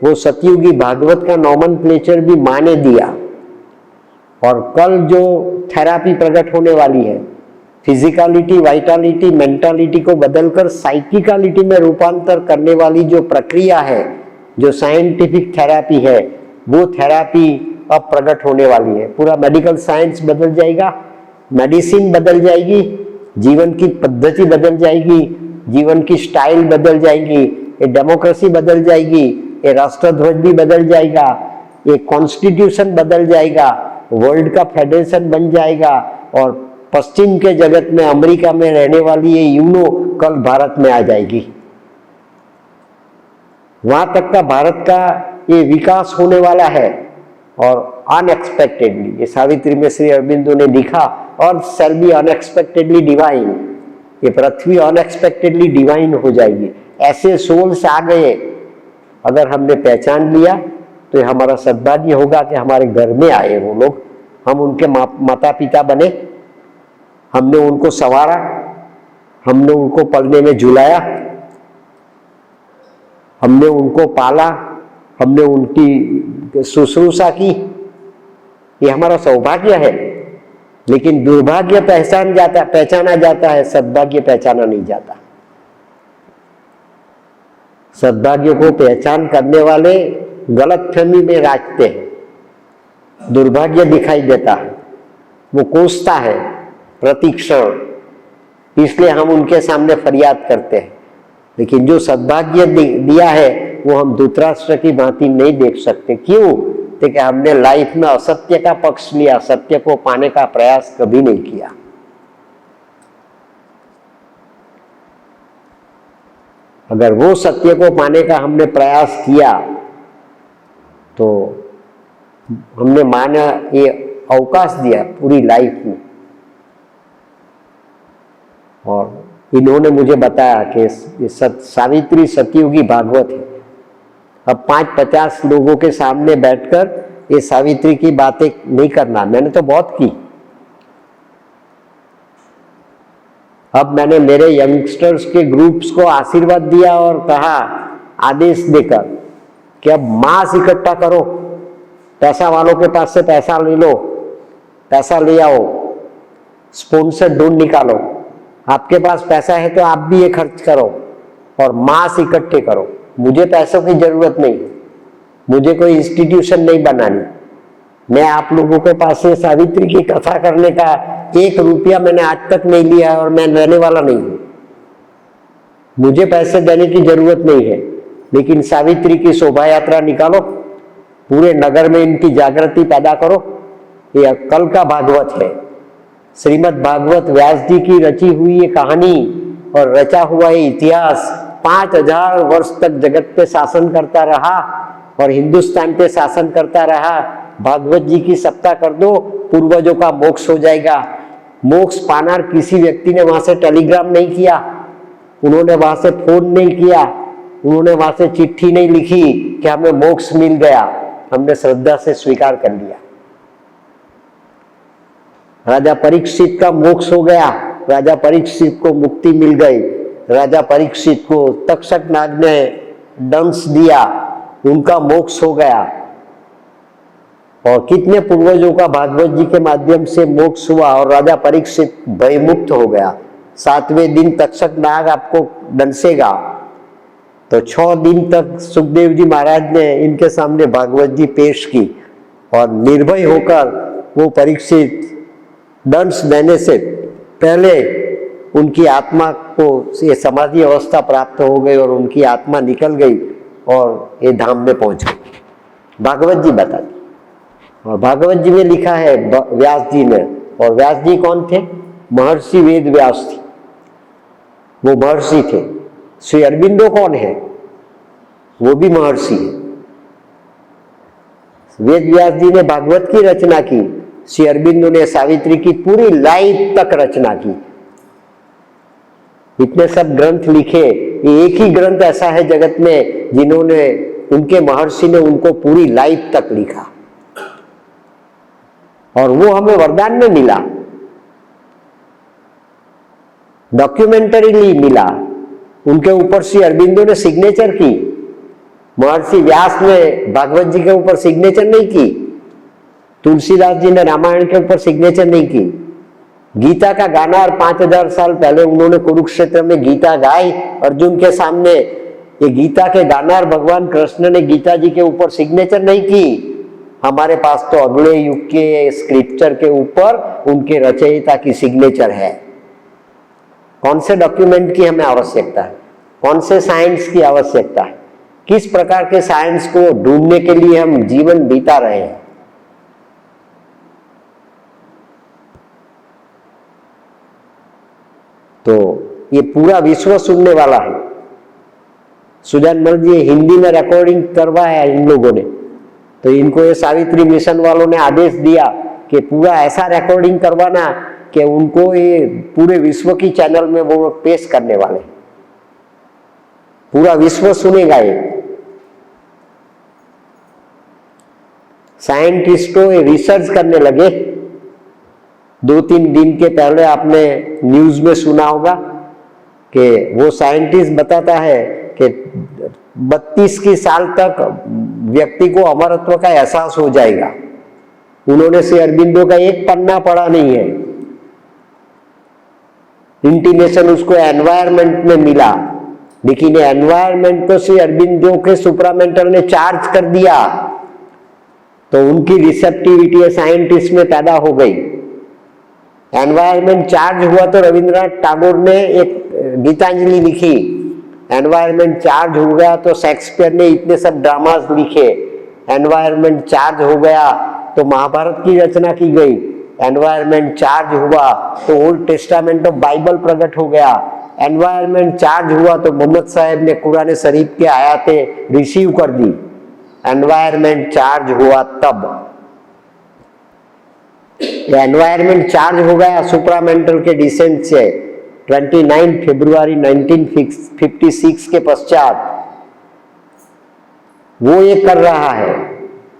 वो सतयुगी भागवत का नॉमेनक्लेचर भी माँ ने दिया। और कल जो थेरापी प्रकट होने वाली है, फिजिकलिटी, वाइटलिटी, मेंटालिटी को बदलकर साइकिकलिटी में रूपांतर करने वाली जो प्रक्रिया है, जो साइंटिफिक थेरापी है, वो थेरापी अब प्रकट होने वाली है। पूरा मेडिकल साइंस बदल जाएगा, मेडिसिन बदल जाएगी, जीवन की पद्धति बदल जाएगी, जीवन की स्टाइल बदल जाएगी, ये डेमोक्रेसी बदल जाएगी, ये राष्ट्रध्वज भी बदल जाएगा, ये कॉन्स्टिट्यूशन बदल जाएगा, वर्ल्ड का फेडरेशन बन जाएगा। और पश्चिम के जगत में, अमेरिका में रहने वाली ये यूनो कल भारत में आ जाएगी। वहां तक का भारत का ये विकास होने वाला है। और अनएक्सपेक्टेडली, ये सावित्री में श्री अरबिंदो ने लिखा, और शेल बी अनएक्सपेक्टेडली डिवाइन, ये पृथ्वी अनएक्सपेक्टेडली डिवाइन हो जाएगी। ऐसे सोल्स आ गए, अगर हमने पहचान लिया तो ये हमारा सद्भाग्य होगा कि हमारे घर में आए वो लोग, हम उनके माता पिता बने, हमने उनको संवारा, हमने उनको पलने में झुलाया, हमने उनको पाला, हमने उनकी शुश्रूषा की। ये हमारा सौभाग्य है। लेकिन दुर्भाग्य पहचाना जाता है, सद्भाग्य पहचाना नहीं जाता। सद्भाग्य को पहचान करने वाले गलतफहमी में राजते हैं। दुर्भाग्य दिखाई देता है, वो कोसता है प्रतिक्षण, इसलिए हम उनके सामने फरियाद करते हैं। लेकिन जो सद्भाग्य दिया है वो हम धृतराष्ट्र की भांति नहीं देख सकते। क्यों? कि हमने लाइफ में असत्य का पक्ष लिया, सत्य को पाने का प्रयास कभी नहीं किया। अगर वो सत्य को पाने का हमने प्रयास किया तो हमने माना, ये अवकाश दिया पूरी लाइफ में। और इन्होंने मुझे बताया कि सावित्री सतयुगी भागवत है। अब 5-50 लोगों के सामने बैठकर ये सावित्री की बातें नहीं करना, मैंने तो बहुत की। अब मैंने मेरे यंगस्टर्स के ग्रुप्स को आशीर्वाद दिया और कहा, आदेश देकर कि अब मास इकट्ठा करो, पैसा वालों के पास से पैसा ले लो, पैसा ले आओ, स्पॉन्सर ढूंढ निकालो। आपके पास पैसा है तो आप भी ये खर्च करो और मास इकट्ठे करो। मुझे पैसों की जरूरत नहीं, मुझे कोई इंस्टीट्यूशन नहीं बनानी। मैं आप लोगों के पास से सावित्री की कथा करने का 1 रुपया मैंने आज तक नहीं लिया और मैं लेने वाला नहीं हूं। मुझे पैसे देने की जरूरत नहीं है, लेकिन सावित्री की शोभा यात्रा निकालो, पूरे नगर में इनकी जागृति पैदा करो। ये कल का भागवत है। श्रीमद् भागवत व्यास जी की रची हुई ये कहानी और रचा हुआ ये इतिहास 5000 वर्ष तक जगत पे शासन करता रहा और हिंदुस्तान पे शासन करता रहा। भागवत जी की सप्ताह कर दो, पूर्वजों का मोक्ष हो जाएगा। मोक्ष पाना किसी व्यक्ति ने वहां से टेलीग्राम नहीं किया, उन्होंने वहां से फोन नहीं किया, उन्होंने वहां से चिट्ठी नहीं लिखी कि हमें मोक्ष मिल गया। हमने श्रद्धा से स्वीकार कर लिया। राजा परीक्षित का मोक्ष हो गया, राजा परीक्षित को मुक्ति मिल गई, राजा परीक्षित को तक्षक नाग ने दंश दिया, उनका मोक्ष हो गया। और कितने पूर्वजों का भागवत जी के माध्यम से मोक्ष हुआ और राजा परीक्षित भयमुक्त हो गया। 7वें दिन तक्षक नाग आपको दंसेगा। तो 6 दिन तक सुखदेव जी महाराज ने इनके सामने भागवत जी पेश की और निर्भय होकर वो परीक्षित दंश देने से पहले उनकी आत्मा को ये समाधि अवस्था प्राप्त हो गई और उनकी आत्मा निकल गई और ये धाम में पहुंच गई। भागवत जी बता दी। और भागवत जी में लिखा है व्यास जी ने, और व्यास जी कौन थे? महर्षि वेद व्यास थे, वो महर्षि थे। श्री अरबिंदो कौन है? वो भी महर्षि है। वेद व्यास जी ने भागवत की रचना की, श्री अरबिंदो ने सावित्री की पूरी लाइफ तक रचना की। इतने सब ग्रंथ लिखे, ये एक ही ग्रंथ ऐसा है जगत में जिन्होंने उनके महर्षि ने उनको पूरी लाइफ तक लिखा और वो हमें वरदान में मिला, डॉक्यूमेंटरीली मिला। उनके ऊपर श्री अरबिंदो ने सिग्नेचर की, महर्षि व्यास ने भागवत जी के ऊपर सिग्नेचर नहीं की, तुलसीदास जी ने रामायण के ऊपर सिग्नेचर नहीं की। गीता का गाना 5000 साल पहले उन्होंने कुरुक्षेत्र में गीता गाई अर्जुन के सामने। ये गीता के गानार भगवान कृष्ण ने गीता जी के ऊपर सिग्नेचर नहीं की। हमारे पास तो अगले युग के स्क्रिप्चर के ऊपर उनके रचयिता की सिग्नेचर है। कौन से डॉक्यूमेंट की हमें आवश्यकता है, कौन से साइंस की आवश्यकता है, किस प्रकार के साइंस को ढूंढने के लिए हम जीवन बीता रहे हैं। तो ये पूरा विश्व सुनने वाला है। सुजान मल जी हिंदी में रिकॉर्डिंग करवाया इन लोगों ने, तो इनको ये सावित्री मिशन वालों ने आदेश दिया कि पूरा ऐसा रिकॉर्डिंग करवाना कि उनको ये पूरे विश्व की चैनल में वो पेश करने वाले, पूरा विश्व सुनेगा ये। साइंटिस्टों ये रिसर्च करने लगे। 2-3 दिन के पहले आपने न्यूज में सुना होगा कि वो साइंटिस्ट बताता है कि 32 की साल तक व्यक्ति को अमरत्व का एहसास हो जाएगा। उन्होंने श्री अरबिंदो का एक पन्ना पढ़ा नहीं है। इंटीमेशन उसको एनवायरमेंट में मिला, लेकिन एनवायरमेंट को श्री अरबिंदो के सुप्रामेंटल ने चार्ज कर दिया, तो उनकी रिसेप्टिविटी साइंटिस्ट में पैदा हो गई। एनवायरमेंट चार्ज हुआ तो रविंद्रनाथ टैगोर ने एक गीतांजलि लिखी। एनवायरमेंट चार्ज हो गया तो शेक्सपियर ने इतने सब ड्रामास लिखे। एनवायरमेंट चार्ज हो गया तो महाभारत की रचना की गई। एनवायरमेंट चार्ज हुआ तो ओल्ड टेस्टामेंट ऑफ बाइबल प्रकट हो गया। एनवायरमेंट चार्ज हुआ तो मोहम्मद साहब ने कुरान शरीफ के आयतें रिसीव कर दी। एनवायरमेंट चार्ज हुआ तब एनवायरमेंट चार्ज हो गया सुप्रामेंटल के डिसेंट से 29 फरवरी 1956 के पश्चात वो ये कर रहा है।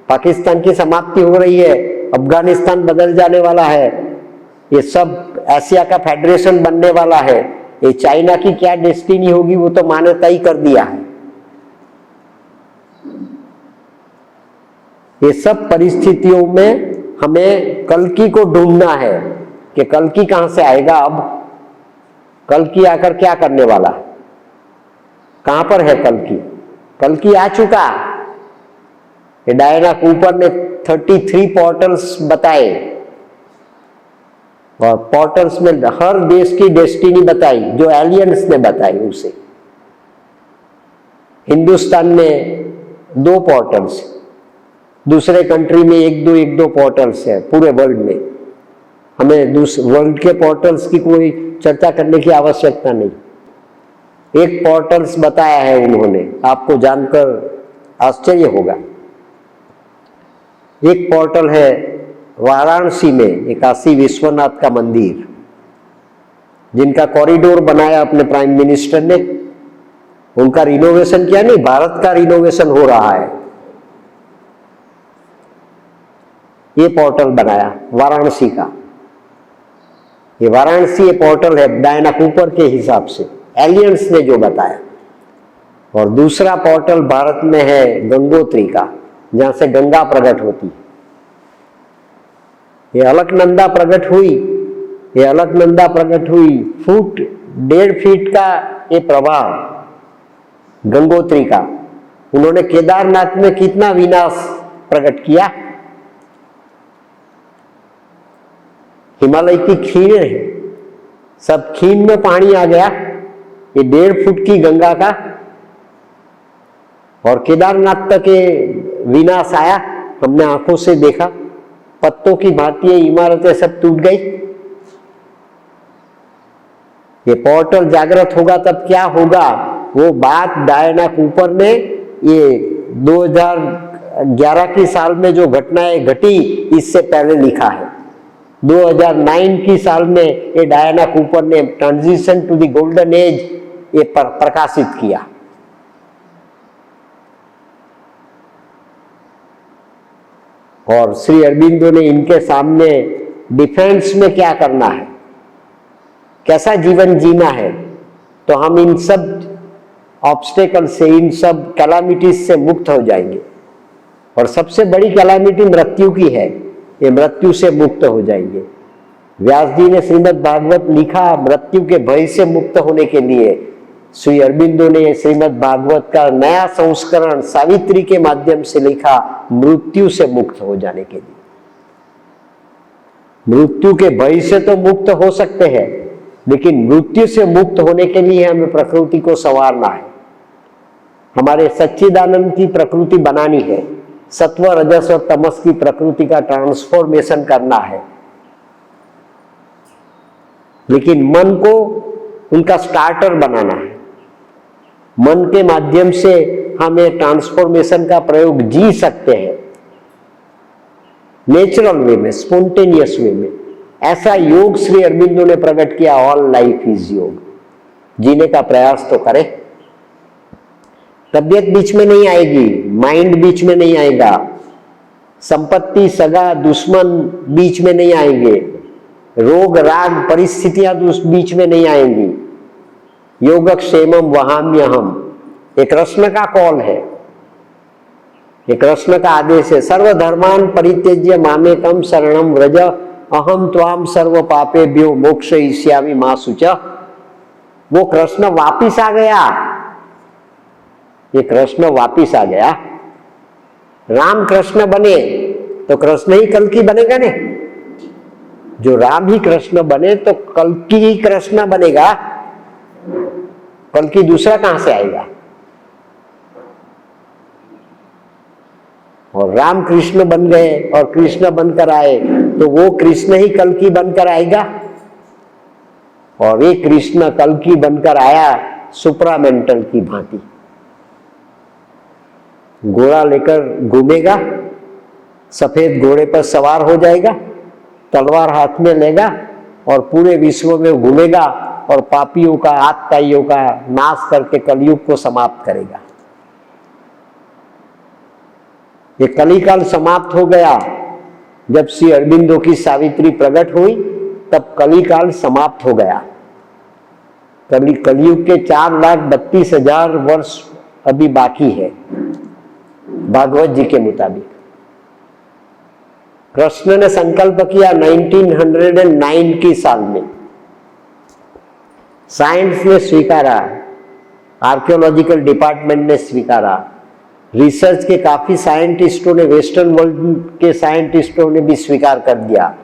पाकिस्तान की समाप्ति हो रही है, अफगानिस्तान बदल जाने वाला है, ये सब एशिया का फेडरेशन बनने वाला है। ये चाइना की क्या डेस्टिनी होगी वो तो माने तय कर दिया है। ये सब परिस्थितियों में हमें कल्कि को ढूंढना है कि कल्कि कहां से आएगा। अब कल्कि आकर क्या करने वाला है, कहां पर है कल्कि? कल्कि आ चुका। ये डायना कूपर ने 33 पोर्टल्स बताए और पोर्टल्स में हर देश की डेस्टिनी बताई जो एलियंस ने बताई उसे। हिंदुस्तान में 2 पोर्टल्स, दूसरे कंट्री में 1-2 पोर्टल्स है पूरे वर्ल्ड में। हमें वर्ल्ड के पोर्टल्स की कोई चर्चा करने की आवश्यकता नहीं। एक पोर्टल्स बताया है उन्होंने, आपको जानकर आश्चर्य होगा। एक पोर्टल है वाराणसी में, काशी विश्वनाथ का मंदिर, जिनका कॉरिडोर बनाया अपने प्राइम मिनिस्टर ने। उनका रिनोवेशन किया नहीं, भारत का रिनोवेशन हो रहा है। ये पोर्टल बनाया वाराणसी का। ये वाराणसी ये पोर्टल है डायना कूपर के हिसाब से, एलियंस ने जो बताया। और दूसरा पोर्टल भारत में है गंगोत्री का, जहां से गंगा प्रकट होती। ये अलकनंदा प्रकट हुई, ये अलकनंदा प्रकट हुई 1.5 फीट का ये प्रवाह गंगोत्री का। उन्होंने केदारनाथ में कितना विनाश प्रकट किया। हिमालय की खीर है, सब खीन में पानी आ गया। ये 1.5 फुट की गंगा का और केदारनाथ तक ये विनाश आया, हमने आंखों से देखा। पत्तों की भांति इमारतें सब टूट गई। ये पोर्टल जागृत होगा तब क्या होगा, वो बात डायना कूपर ने ये 2011 की साल में जो घटनाएं घटी इससे पहले लिखा है। 2009 की साल में ये डायना कूपर ने transition to the golden age ये प्रकाशित किया। और श्री अरबिंदो ने इनके सामने डिफेंस में क्या करना है, कैसा जीवन जीना है, तो हम इन सब ऑब्स्टेकल से, इन सब कैलामिटीज से मुक्त हो जाएंगे। और सबसे बड़ी कैलामिटी मृत्यु की है, ये मृत्यु से मुक्त हो जाएंगे। व्यास जी ने श्रीमद् भागवत लिखा मृत्यु के भय से मुक्त होने के लिए। श्री अरबिंदो ने श्रीमद् भागवत का नया संस्करण सावित्री के माध्यम से लिखा मृत्यु से मुक्त हो जाने के लिए। मृत्यु के भय से तो मुक्त हो सकते हैं, लेकिन मृत्यु से मुक्त होने के लिए हमें प्रकृति को संवारना है, हमारे सच्चिदानंद की प्रकृति बनानी है, सत्व रजस और तमस की प्रकृति का ट्रांसफॉर्मेशन करना है। लेकिन मन को उनका स्टार्टर बनाना है। मन के माध्यम से हम ये ट्रांसफॉर्मेशन का प्रयोग जी सकते हैं, नेचुरल वे में, स्पॉन्टेनियस वे में। ऐसा योग श्री अरबिंदो ने प्रकट किया, ऑल लाइफ इज योग। जीने का प्रयास तो करें। तबियत बीच में नहीं आएगी, माइंड बीच में नहीं आएगा, संपत्ति, सगा, दुश्मन बीच में नहीं आएंगे, रोग राग परिस्थितियां बीच में नहीं आएंगी। योगक्षेमम वहाम्यहम, ये कृष्ण का कॉल है, ये कृष्ण का आदेश है। सर्वधर्मान परित्यज्य मामेकम शरणम व्रज अहम त्वाम सर्व पापेभ्यो मोक्षयिष्यामि मा शुचः। वो कृष्ण वापिस आ गया, ये कृष्ण वापिस आ गया। राम कृष्ण बने तो कृष्ण ही कल्कि बनेगा ने। जो राम ही कृष्ण बने तो कल्कि ही कृष्ण बनेगा, कल्कि दूसरा कहां से आएगा। और राम कृष्ण बन गए और कृष्ण बनकर आए तो वो कृष्ण ही कल्कि बनकर आएगा। और ये कृष्ण कल्कि बनकर आया सुप्रामेंटल की भांति, घोड़ा लेकर घूमेगा, सफेद घोड़े पर सवार हो जाएगा, तलवार हाथ में लेगा और पूरे विश्व में घूमेगा और पापियों का, आतताइयों का नाश करके कलयुग को समाप्त करेगा। ये कलिकाल समाप्त हो गया। जब श्री अरबिंदो की सावित्री प्रकट हुई तब कलिकाल समाप्त हो गया। कलयुग के 4,32,000 वर्ष अभी बाकी है भागवत जी के मुताबिक। कृष्ण ने संकल्प किया 1909 की साल में, साइंस ने स्वीकारा, आर्कियोलॉजिकल डिपार्टमेंट ने स्वीकारा, रिसर्च के काफी साइंटिस्टों ने, वेस्टर्न वर्ल्ड के साइंटिस्टों ने भी स्वीकार कर दिया।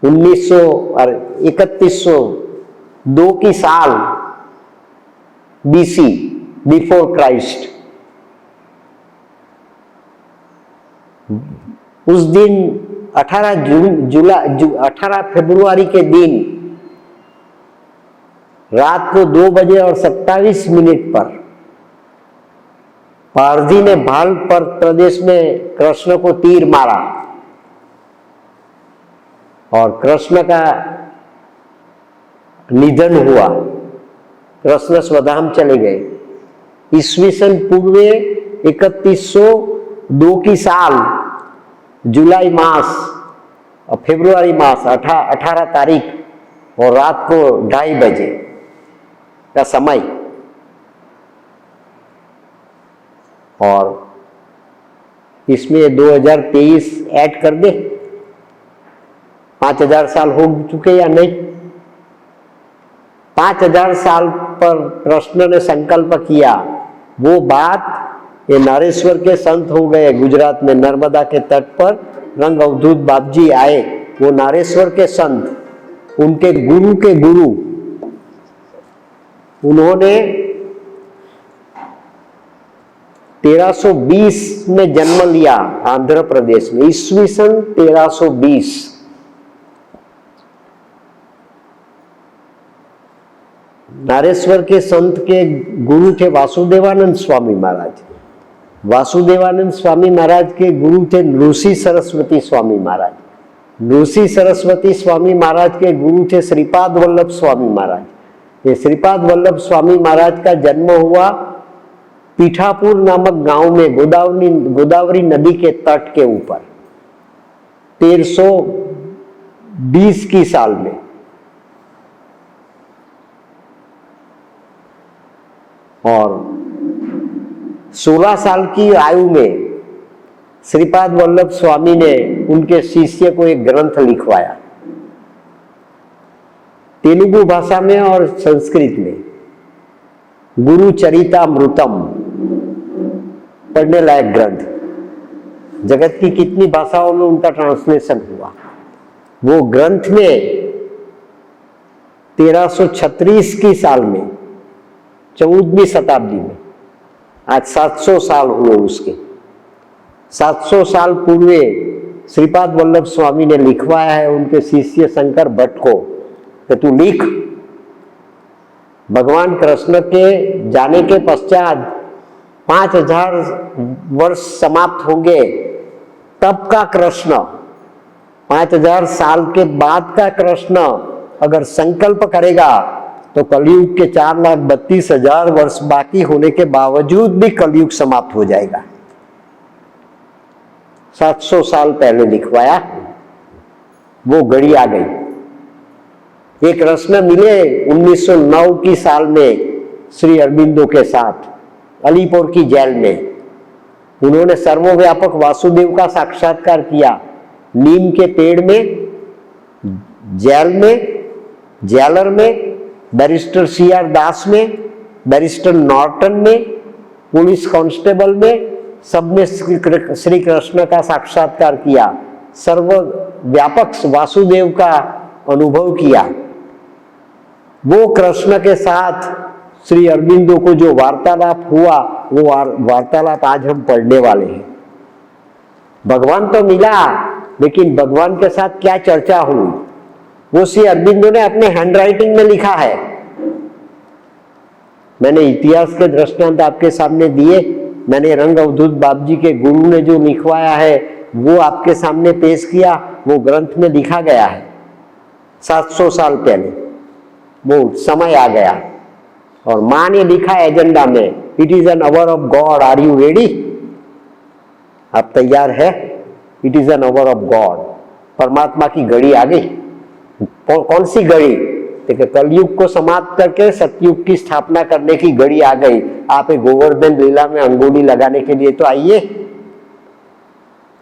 3102 की साल BC, बिफोर क्राइस्ट, उस दिन 18 फरवरी के दिन रात को 2 बजे और 27 मिनट पर पारधी ने भाल पर प्रदेश में कृष्ण को तीर मारा और कृष्ण का निधन हुआ। कृष्ण स्वधाम चले गए। ईस्वी सन पूर्वे 3102 की साल जुलाई मास और फरवरी मास 18 तारीख और रात को 2:30 बजे का समय, और इसमें 2023 ऐड कर दे, 5000 साल हो चुके या नहीं। 5000 साल पर कृष्ण ने संकल्प किया। वो बात ये नारेश्वर के संत हो गए गुजरात में, नर्मदा के तट पर रंग अवधूत बापजी आए। वो नारेश्वर के संत, उनके गुरु के गुरु, उन्होंने 1320 में जन्म लिया आंध्र प्रदेश में, ईस्वी सन 1320। नारेश्वर के संत के गुरु थे वासुदेवानंद स्वामी महाराज। वासुदेवानंद स्वामी महाराज के गुरु थे नृषि सरस्वती स्वामी महाराज। नृषि सरस्वती स्वामी महाराज के गुरु थे श्रीपाद वल्लभ स्वामी महाराज। ये श्रीपाद वल्लभ स्वामी महाराज का जन्म हुआ पीठापुर नामक गांव में गोदावरी नदी के तट के ऊपर 1320 की साल में और 16 साल की आयु में श्रीपाद वल्लभ स्वामी ने उनके शिष्य को एक ग्रंथ लिखवाया, तेलुगु भाषा में और संस्कृत में, गुरु चरितामृतम, पढ़ने लायक ग्रंथ। जगत की कितनी भाषाओं में उनका ट्रांसलेशन हुआ। वो ग्रंथ में 1336 की साल में, 14वीं शताब्दी में, आज 700 साल हुए उसके, 700 साल पूर्व श्रीपाद वल्लभ स्वामी ने लिखवाया है उनके शिष्य शंकर भट्ट को कि तू लिख। भगवान कृष्ण के जाने के पश्चात 5000 वर्ष समाप्त होंगे, तब का कृष्ण, 5000 साल के बाद का कृष्ण अगर संकल्प करेगा तो कलयुग के 4,32,000 वर्ष बाकी होने के बावजूद भी कलयुग समाप्त हो जाएगा। 700 साल पहले लिखवाया, वो घड़ी आ गई। एक रस्म मिले 1909 की साल में श्री अरबिंदो के साथ अलीपुर की जेल में। उन्होंने सर्वव्यापक वासुदेव का साक्षात्कार किया, नीम के पेड़ में, जेल में, जेलर में, बैरिस्टर CR दास में, बैरिस्टर नॉर्टन में, पुलिस कांस्टेबल में, सबने श्री कृष्ण का साक्षात्कार किया, सर्वव्यापक वासुदेव का अनुभव किया। वो कृष्ण के साथ श्री अरबिंदो को जो वार्तालाप हुआ, वो वार्तालाप आज हम पढ़ने वाले हैं। भगवान तो मिला, लेकिन भगवान के साथ क्या चर्चा हुई वो श्री अरबिंदो ने अपने हैंडराइटिंग में लिखा है। मैंने इतिहास के दृष्टांत आपके सामने दिए, मैंने रंग अवधूत बाप जी के गुरु ने जो लिखवाया है वो आपके सामने पेश किया। वो ग्रंथ में लिखा गया है 700 साल पहले, वो समय आ गया। और मां ने लिखा एजेंडा में, it is an hour of God, are you ready? आप तैयार है? It is an hour of God, परमात्मा की घड़ी आ गई। कौन सी घड़ी? देखिए, कलयुग को समाप्त करके सतयुग की स्थापना करने की घड़ी आ गई। आप एक गोवर्धन लीला में अंगुली लगाने के लिए तो आइए।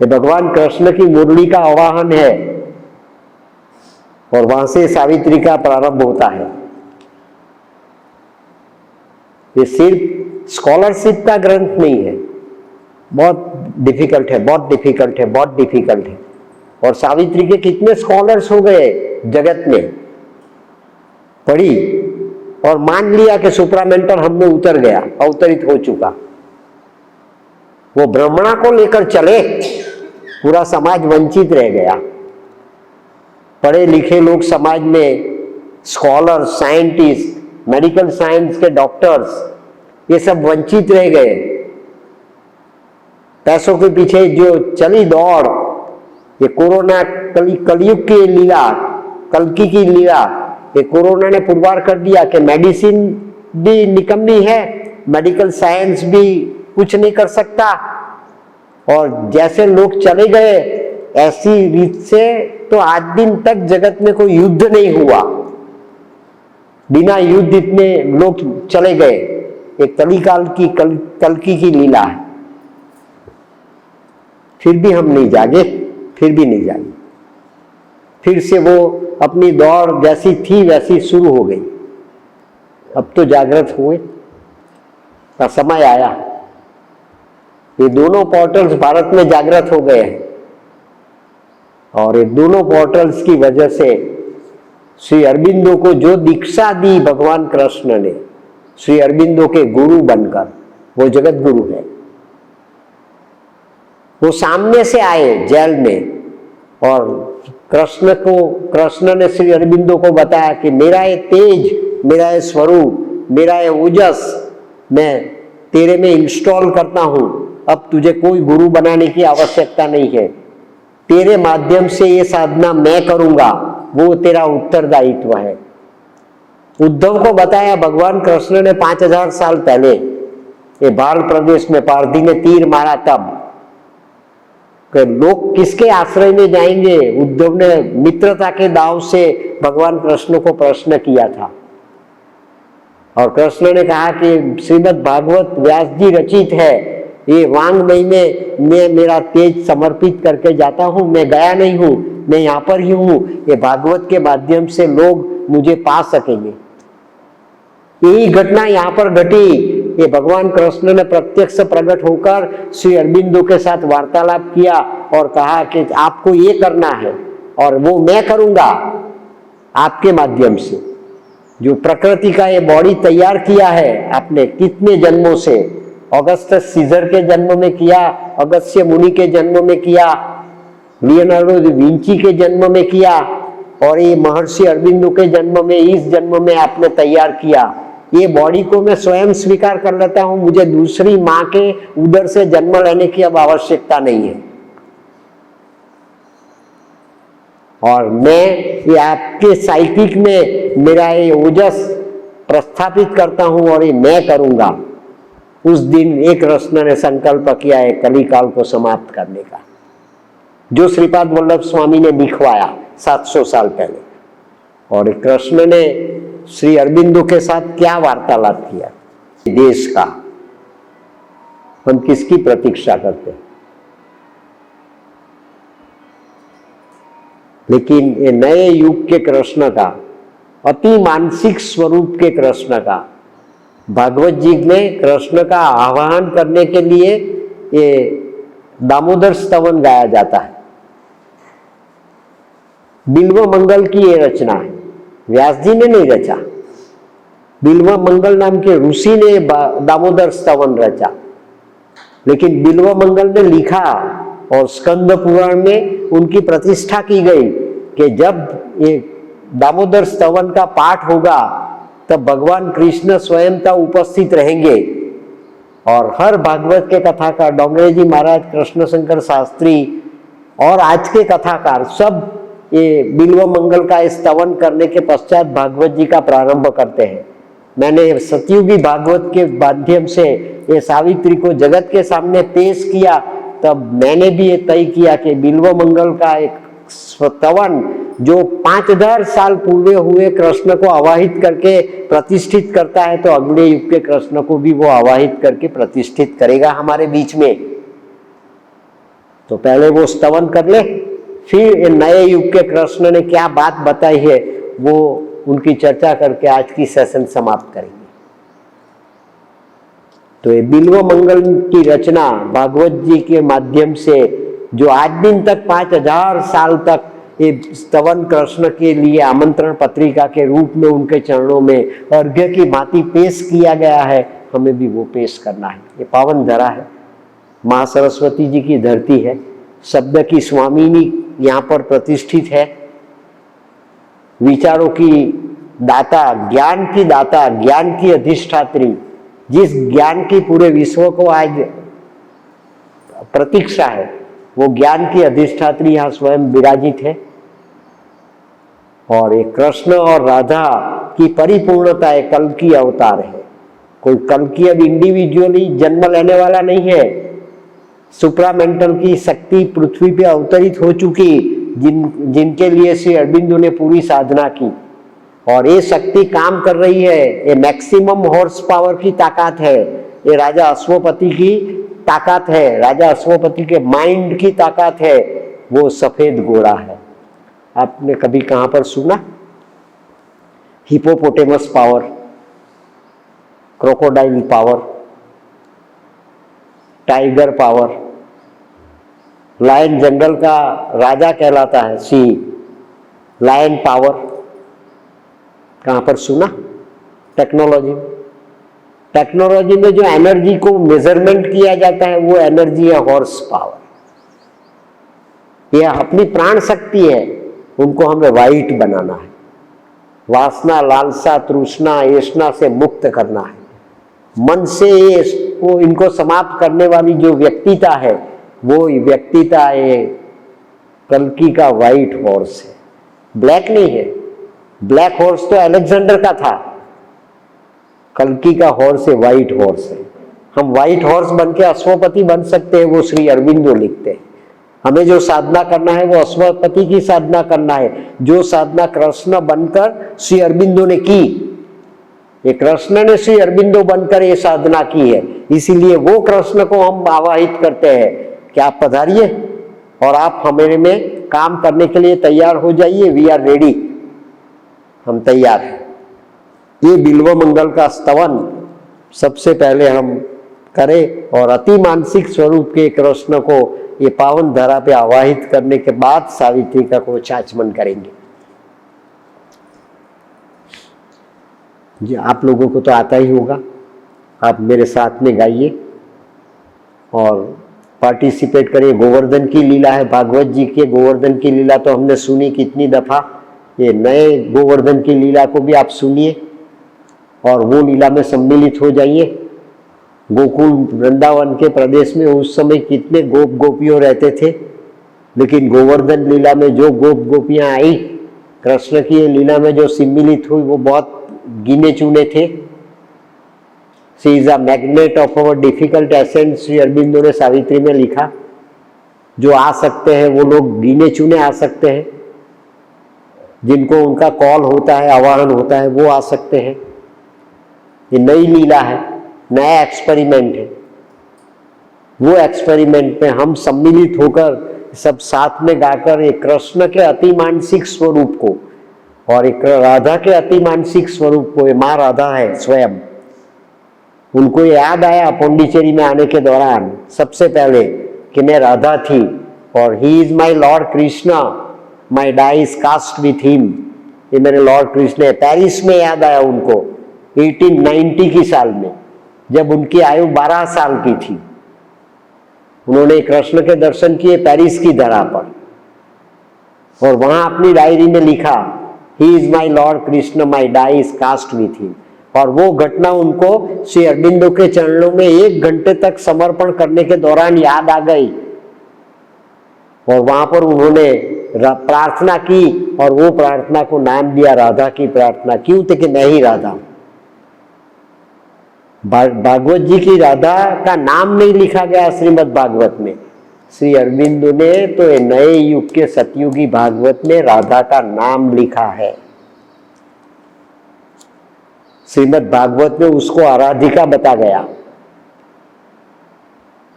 ये भगवान कृष्ण की मुरली का आवाहन है और वहां से सावित्री का प्रारंभ होता है। ये सिर्फ स्कॉलरशिप का ग्रंथ नहीं है, बहुत डिफिकल्ट है, बहुत डिफिकल्ट है, बहुत डिफिकल्ट है। और सावित्री के कितने स्कॉलर्स हो गए जगत में, पढ़ी और मान लिया कि सुप्रामेंटल हम में उतर गया, अवतरित हो चुका। वो ब्राह्मणा को लेकर चले, पूरा समाज वंचित रह गया। पढ़े लिखे लोग समाज में, स्कॉलर, साइंटिस्ट, मेडिकल साइंस के डॉक्टर्स, ये सब वंचित रह गए। पैसों के पीछे जो चली दौड़, ये कोरोना कलयुग की लीला, कल्कि की लीला, ये कोरोना ने पुरवार कर दिया कि मेडिसिन भी निकम्मी है, मेडिकल साइंस भी कुछ नहीं कर सकता। और जैसे लोग चले गए ऐसी रीत से तो आज दिन तक जगत में कोई युद्ध नहीं हुआ, बिना युद्ध इतने लोग चले गए। एक कलिकाल की कल्कि की लीला है। फिर भी हम नहीं जागे, फिर भी नहीं जागे। फिर से वो अपनी दौड़ जैसी थी वैसी शुरू हो गई। अब तो जागृत हुए का समय आया। ये दोनों पोर्टल्स भारत में जागृत हो गए हैं और ये दोनों पोर्टल्स की वजह से श्री अरबिंदो को जो दीक्षा दी भगवान कृष्ण ने, श्री अरबिंदो के गुरु बनकर, वो जगत गुरु है। वो सामने से आए जेल में और कृष्ण ने श्री अरबिंदो को बताया कि मेरा ये तेज, मेरा ये स्वरूप, मेरा ये ओजस मैं तेरे में इंस्टॉल करता हूं। अब तुझे कोई गुरु बनाने की आवश्यकता नहीं है, तेरे माध्यम से ये साधना मैं करूंगा, वो तेरा उत्तरदायित्व है। उद्धव को बताया भगवान कृष्ण ने 5000 साल पहले ये बाल प्रदेश में पारधी ने तीर मारा तब कि लोग किसके आश्रय में जाएंगे। उद्धव ने मित्रता के दाव से भगवान कृष्ण को प्रश्न किया था और कृष्ण ने कहा कि श्रीमद् भागवत व्यास जी रचित है, ये वांग्मय में मैं मेरा तेज समर्पित करके जाता हूँ, मैं गया नहीं हूँ, मैं यहाँ पर ही हूँ, ये भागवत के माध्यम से लोग मुझे पा सकेंगे। यही घटना यहाँ पर घटी। ये भगवान कृष्ण ने प्रत्यक्ष प्रकट होकर श्री अरबिंदो के साथ वार्तालाप किया और कहा कि आपको ये करना है और वो मैं करूंगा आपके माध्यम से। जो प्रकृति का ये बॉडी तैयार किया है आपने कितने जन्मों से, ऑगस्टस सीजर के जन्म में किया, अगस्त्य मुनि के जन्म में किया, लियोनार्डो दा विंची के जन्म में किया और ये महर्षि अरबिंदो के जन्म में, इस जन्म में आपने तैयार किया। ये बॉडी को मैं स्वयं स्वीकार कर लेता हूं, मुझे दूसरी मां के उदर से जन्म लेने की अब आवश्यकता नहीं है और मैं ये आपके साइकिक में मेरा ये ओजस प्रस्थापित करता हूं और ये मैं करूंगा। उस दिन एक कृष्ण ने संकल्प किया है कलिकाल को समाप्त करने का, जो श्रीपाद वल्लभ स्वामी ने लिखवाया 700 साल पहले। और कृष्ण ने श्री अरबिंदो के साथ क्या वार्तालाप किया, देश का हम किसकी प्रतीक्षा करते हैं। लेकिन ये नए युग के कृष्ण का, अति मानसिक स्वरूप के कृष्ण का, भागवत जी में कृष्ण का आह्वान करने के लिए ये दामोदर स्तवन गाया जाता है। बिल्व मंगल की ये रचना है, व्यास जी ने नहीं रचा, बिल्व मंगल नाम के ऋषि ने दामोदर स्तवन रचा। लेकिन बिल्व मंगल ने लिखा और स्कंद पुराण में उनकी प्रतिष्ठा की गई कि जब ये दामोदर स्तवन का पाठ होगा तब भगवान कृष्ण स्वयंता उपस्थित रहेंगे और हर भागवत के कथाकार, डोंगरे जी महाराज, कृष्ण शंकर शास्त्री और आज के कथाकार सब ये बिल्व मंगल का स्तवन करने के पश्चात भागवत जी का प्रारंभ करते हैं। मैंने सतयुगी भागवत के माध्यम से ये सावित्री को जगत के सामने पेश किया, तब मैंने भी ये तय किया कि बिल्व मंगल का एक स्तवन जो 5000 साल पूर्व हुए कृष्ण को आवाहित करके प्रतिष्ठित करता है, तो अगले युग के कृष्ण को भी वो आवाहित करके प्रतिष्ठित करेगा हमारे बीच में। तो पहले वो स्तवन कर ले, फिर नए युग के कृष्ण ने क्या बात बताई है वो उनकी चर्चा करके आज की सेशन समाप्त करेंगे। तो ये बिल्व मंगल की रचना भागवत जी के माध्यम से जो आज दिन तक 5000 साल तक ये स्तवन कृष्ण के लिए आमंत्रण पत्रिका के रूप में उनके चरणों में अर्घ्य की भांति पेश किया गया है, हमें भी वो पेश करना है। ये पावन धरा है, माँ सरस्वती जी की धरती है, शब्द की स्वामिनी यहाँ पर प्रतिष्ठित है, विचारों की दाता, ज्ञान की दाता, ज्ञान की अधिष्ठात्री, जिस ज्ञान की पूरे विश्व को आज प्रतीक्षा है, वो ज्ञान की अधिष्ठात्री यहाँ स्वयं विराजित है। और एक कृष्ण और राधा की परिपूर्णता एक कल्कि अवतार है। कोई कल्कि अब इंडिविजुअली जन्म लेने वाला नहीं है, सुप्रामेंटल की शक्ति पृथ्वी पे अवतरित हो चुकी, जिनके लिए श्री अरबिंदो ने पूरी साधना की और ये शक्ति काम कर रही है। ये मैक्सिमम हॉर्स पावर की ताकत है, ये राजा अश्वपति की ताकत है, राजा अश्वपति के माइंड की ताकत है, वो सफेद घोड़ा है। आपने कभी कहां पर सुना? Hippopotamus power, crocodile power, tiger power, lion जंगल का राजा कहलाता है, सिंह, लायन पावर, कहां पर सुना? टेक्नोलॉजी में जो एनर्जी को मेजरमेंट किया जाता है वो एनर्जी है हॉर्स पावर। यह अपनी प्राण शक्ति है, उनको हमें वाइट बनाना है, वासना, लालसा, तृष्णा, येष्णा से मुक्त करना है। मन से इनको समाप्त करने वाली जो व्यक्तिता है, वो व्यक्तिता है कल्कि का व्हाइट हॉर्स है, ब्लैक नहीं है। ब्लैक हॉर्स तो अलेक्जेंडर का था, कल्कि का हॉर्स है व्हाइट हॉर्स है। हम व्हाइट हॉर्स बन के अश्वपति बन सकते हैं, वो श्री अरविंदो लिखते हैं। हमें जो साधना करना है वो अश्वपति की साधना करना है, जो साधना कृष्ण बनकर श्री अरविंदो ने की। ये कृष्ण ने श्री अरविंदो बनकर ये साधना की है, इसीलिए वो कृष्ण को हम आवाहित करते हैं कि आप पधारिए और आप हमारे में काम करने के लिए तैयार हो जाइए। वी आर रेडी, हम तैयार हैं। ये बिल्व मंगल का स्तवन सबसे पहले हम करें और अति मानसिक स्वरूप के कृष्ण को ये पावन धरा पे आवाहित करने के बाद सावित्री का कुछ आचमन करेंगे। जी आप लोगों को तो आता ही होगा, आप मेरे साथ में गाइए और पार्टिसिपेट करिए। गोवर्धन की लीला है, भागवत जी के गोवर्धन की लीला तो हमने सुनी कितनी दफा, ये नए गोवर्धन की लीला को भी आप सुनिए और वो लीला में सम्मिलित हो जाइए। गोकुल वृंदावन के प्रदेश में उस समय कितने गोप गोपियों रहते थे, लेकिन गोवर्धन लीला में जो गोप गोपियां आई, कृष्ण की लीला में जो सम्मिलित हुई, वो बहुत गिने चुने थे। She is a magnet of our difficult ascent, Shri Aurobindo ने सावित्री में लिखा। जो आ सकते हैं वो लोग गिने चुने आ सकते हैं, जिनको उनका कॉल होता है, आवाहन होता है, वो आ सकते हैं। ये नई लीला है, नया एक्सपेरिमेंट है। वो एक्सपेरिमेंट में हम सम्मिलित होकर सब साथ में गाकर एक कृष्ण के अति मानसिक स्वरूप को और एक राधा के अति मानसिक स्वरूप को, ये माँ राधा है स्वयं, उनको याद आया पौंडीचेरी में आने के दौरान सबसे पहले कि मैं राधा थी और he is my lord Krishna, my die is cast with him. ये मेरे लॉर्ड कृष्ण है। पेरिस में याद आया उनको 1890 की साल में, जब उनकी आयु 12 साल की थी। उन्होंने कृष्ण के दर्शन किए पेरिस की धरा पर और वहां अपनी डायरी में लिखा, he is my lord Krishna, my die is cast with him. और वो घटना उनको श्री अरविंदो के चरणों में 1 घंटे तक समर्पण करने के दौरान याद आ गई और वहां पर उन्होंने प्रार्थना की और वो प्रार्थना को नाम दिया राधा की प्रार्थना। क्यों? थे कि मैं ही राधा। भागवत जी की राधा का नाम नहीं लिखा गया श्रीमद् भागवत में। श्री अरविंदो ने तो नए युग के सतयुगी भागवत में राधा का नाम लिखा है। श्रीमद् भागवत में उसको आराधिका बता गया।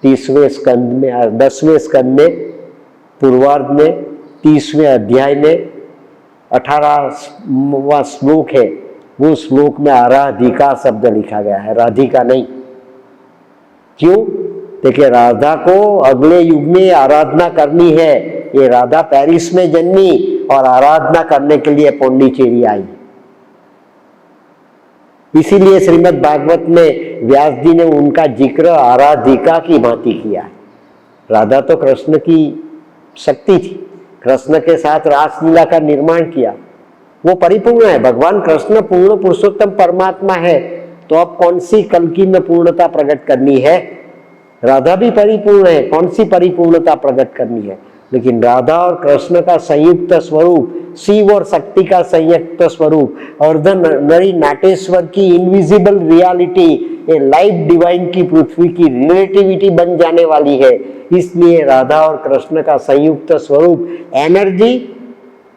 30वें स्कंद में, 10वें स्कंद में पूर्वार्ध में 30वें अध्याय में 18वां श्लोक है। वो श्लोक में आराधिका शब्द लिखा गया है, राधिका नहीं। क्यों? देखिए, राधा को अगले युग में आराधना करनी है। ये राधा पेरिस में जन्मी और आराधना करने के लिए पौंडीचेरी आई। इसीलिए श्रीमद् भागवत में व्यास जी ने उनका जिक्र आराधिका की भांति किया। राधा तो कृष्ण की शक्ति थी, कृष्ण के साथ रासलीला का निर्माण किया, वो परिपूर्ण है। भगवान कृष्ण पूर्ण पुरुषोत्तम परमात्मा है, तो अब कौन सी कल्कि में पूर्णता प्रकट करनी है? राधा भी परिपूर्ण है, कौन सी परिपूर्णता प्रकट करनी है? लेकिन राधा और कृष्ण का संयुक्त स्वरूप, शिव और शक्ति का संयुक्त स्वरूप, अर्धन नरी नाटेश्वर की इनविजिबल रियलिटी, ये लाइफ डिवाइन की पृथ्वी की रिलेटिविटी बन जाने वाली है। इसलिए राधा और कृष्ण का संयुक्त स्वरूप एनर्जी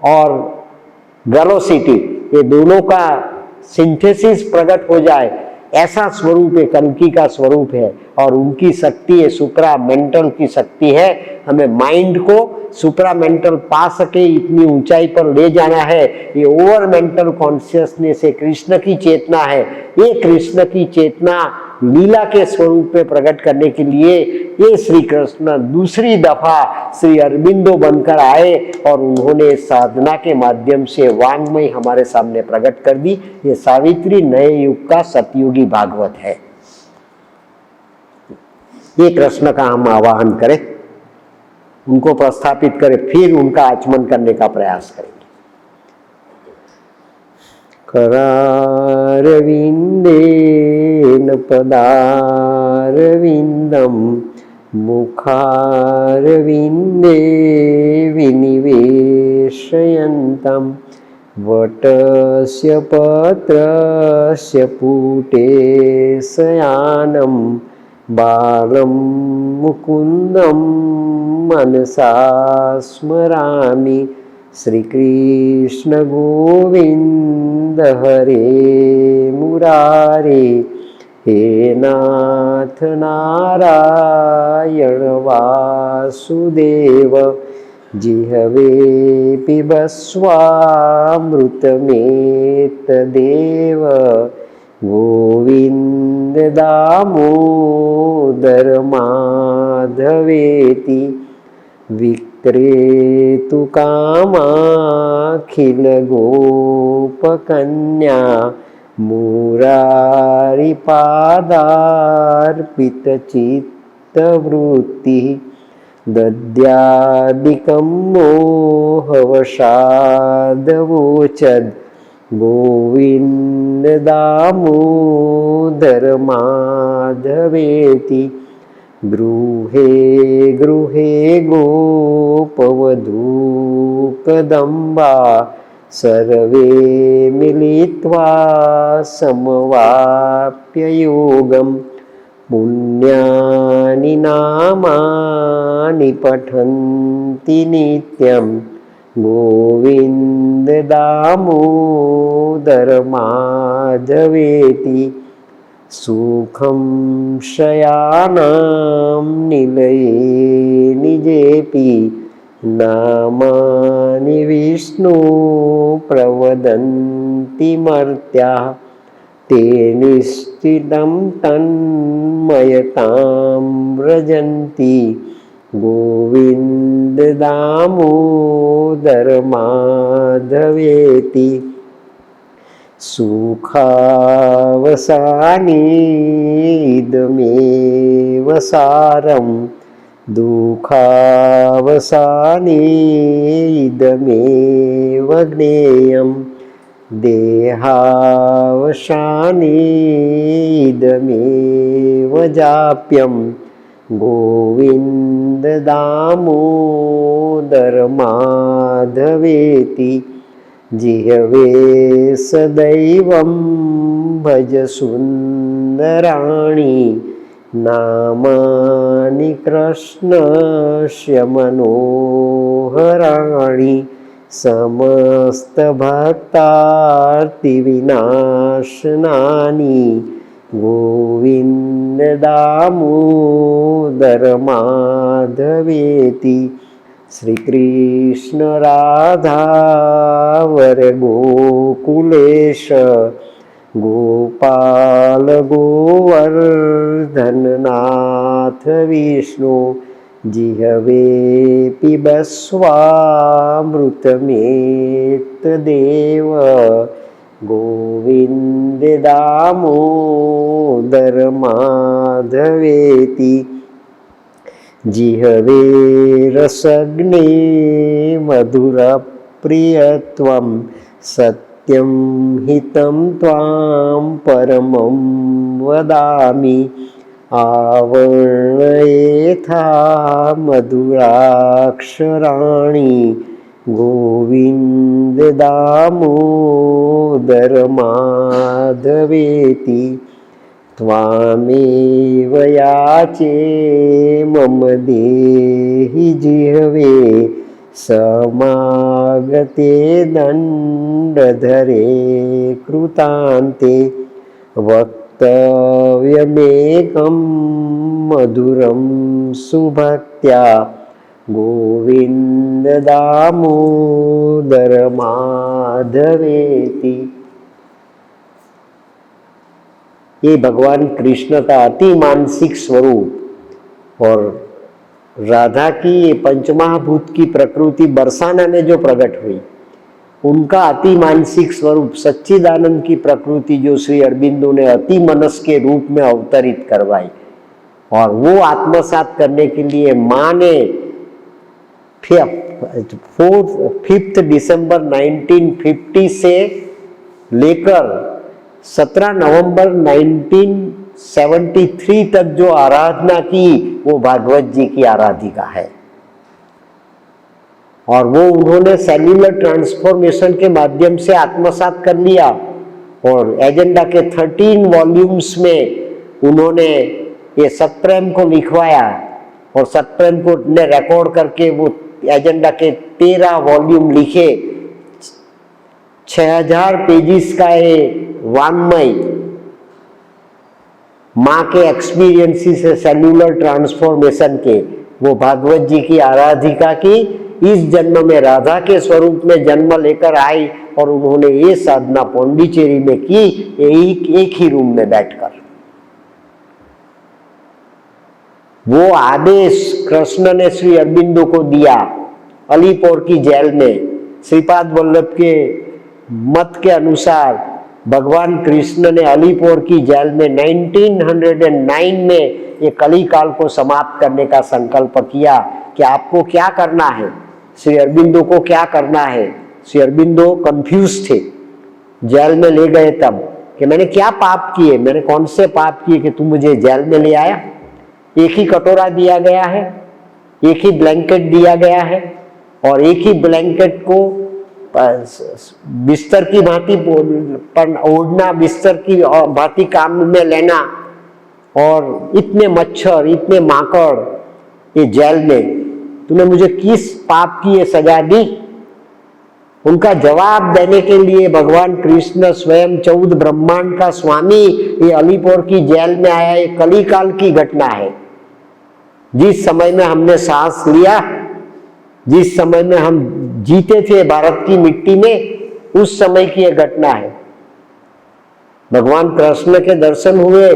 और वेलोसिटी, ये दोनों का सिंथेसिस प्रकट हो जाए, ऐसा स्वरूप एक कल्कि का स्वरूप है। और उनकी शक्ति है सुप्रा मेंटल की शक्ति है। हमें माइंड को सुप्रा मेंटल पा सके, इतनी ऊंचाई पर ले जाना है। ये ओवर मेंटल कॉन्शियसनेस है, कृष्ण की चेतना है। ये कृष्ण की चेतना लीला के स्वरूप में प्रकट करने के लिए ये श्री कृष्ण दूसरी दफा श्री अरविंदो बनकर आए और उन्होंने साधना के माध्यम से वांग्मय हमारे सामने प्रकट कर दी। ये सावित्री नए युग का सतयुगी भागवत है। ये कृष्ण का हम आवाहन करें, उनको प्रस्थापित करें, फिर उनका आचमन करने का प्रयास करेंगे। करारविंदेन पदारविंदम मुखारविंदे विनिवेशयन्तं वटस्य पत्रस्य पुटे शयानं बालं मुकुन्दं मनसा स्मरामि। श्रीकृष्ण गोविन्द हरे मुरारे, हे नाथ नारायण वासुदेव, जिह्वे पिबस्वामृतमेतदेव। गोविन्द दामोदर माधवेति, विक्रेतु कामाखिल गोपकन्या। मुरारिपादार्पितचित्तवृत्तिः, दद्यादिकं मोहवशादवोचद्। गोविन्द दामोदर माधवेति, गृहे गृहे गोपवधूकदम्बा। सर्वे मिलित्वा समवाप्य योगम्। पुण्यानि नामानि पठन्ति नित्यं। गोविन्द दामोदर माधवेति, सुखं शयानां निलये निजेऽपि। नामानि विष्णु प्रवदन्ति मर्त्याः, ते निश्चितं तन्मयतां व्रजन्ति। गोविन्द दामोदर माधवेति, सुखावसाने इदमेव सारं। दुःखावसाने इदमेव ज्ञेयम्। देहावसाने इदमेव जाप्यम्। गोविन्द दामोदर माधवेति, जिह्वे सदैवं भज सुन्दराणि। नामानि कृष्णस्य मनोहराणि। समस्तभक्तार्तिविनाशनानि। गोविन्द दामोदर माधवेति, श्रीकृष्ण राधा वर गोकुलेश। गोपाल गोवर्धन नाथ विष्णु, जिह्वे पिबस्वामृतमेतदेव। गोविन्द दामोदर माधवेति, जिह्वे रसग्ने मधुरप्रियत्वं। सत्यं हितं त्वां परमं वदामि। आवर्णयेथा मधुराक्षराणि। गोविन्द दामोदर माधवेति, त्वामेव याचे मम देहि जिह्वे। समागते दण्डधरे कृतान्ते, वक्तव्यमेकं मधुरं सुभक्त्या। गोविन्द दामोदर माधवेति। ये भगवान कृष्ण का अति मानसिक स्वरूप और राधा की ये पंचमहाभूत की प्रकृति बरसाना में जो प्रकट हुई, उनका अति मानसिक स्वरूप सच्चिदानंद की प्रकृति जो श्री अरबिंदो ने अति मनस के रूप में अवतरित करवाई, और वो आत्मसात करने के लिए माँ ने 5 दिसंबर 1950 से लेकर 17 नवंबर 1973 तक जो आराधना की, वो भागवत जी की आराधिका है। और वो उन्होंने सेल्यूलर ट्रांसफॉर्मेशन के माध्यम से आत्मसात कर लिया, और एजेंडा के 13 वॉल्यूम्स में उन्होंने ये सतप्रेम को लिखवाया और सतप्रेम को ने रिकॉर्ड करके वो एजेंडा के 13 वॉल्यूम लिखे, 6000 पेजिस का ये वाङ्मय माँ के एक्सपीरियंसेस से सेल्यूलर ट्रांसफॉर्मेशन के, वो भागवत जी की आराधिका की इस जन्म में राधा के स्वरूप में जन्म लेकर आई और उन्होंने ये साधना पौंडीचेरी में की, एक ही रूम में बैठकर। वो आदेश कृष्ण ने श्री अरबिंदो को दिया अलीपोर की जेल में। श्रीपाद वल्लभ के मत के अनुसार भगवान कृष्ण ने अलीपोर की जेल में 1909 में ये कली काल को समाप्त करने का संकल्प किया कि आपको क्या करना है, श्री अरबिंदो को क्या करना है। श्री अरबिंदो कंफ्यूज थे, जेल में ले गए तब कि मैंने क्या पाप किए, मैंने कौन से पाप किए कि तुम मुझे जेल में ले आया। एक ही कटोरा दिया गया है, एक ही ब्लैंकेट दिया गया है और एक ही ब्लैंकेट को बिस्तर की भांति पर ओढ़ना, बिस्तर की भांति काम में लेना, और इतने मच्छर, इतने माकड़ ये जेल में, तूने मुझे किस पाप की ये सजा दी। उनका जवाब देने के लिए भगवान कृष्ण स्वयं 14 ब्रह्मांड का स्वामी ये अलीपोर की जेल में आया। ये कली काल की घटना है। जिस समय में हमने सांस लिया, जिस समय में हम जीते थे भारत की मिट्टी में, उस समय की यह घटना है। भगवान कृष्ण के दर्शन हुए,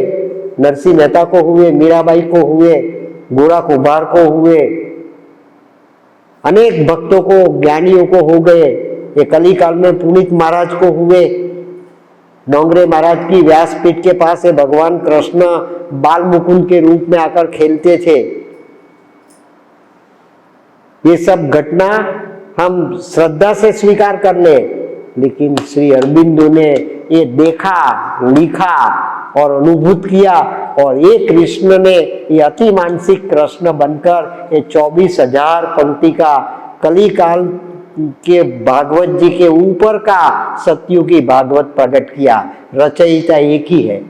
नरसिंह मेहता को हुए, मीराबाई को हुए, गोरा कुंभार को हुए, अनेक भक्तों को, ज्ञानियों को हो गए। ये कली काल में पुनीत महाराज को हुए। डोंगरे महाराज की व्यासपीठ के पास है भगवान कृष्ण बाल मुकुंद के रूप में आकर खेलते थे। ये सब घटना हम श्रद्धा से स्वीकार कर ले, लेकिन श्री अरबिंदो ने ये देखा, लिखा और अनुभूत किया और ये कृष्ण ने ये अति मानसिक कृष्ण बनकर ये 24,000 पंक्ति का कली काल के भागवत जी के ऊपर का सत्युगी भागवत प्रकट किया। रचयिता एक ही है,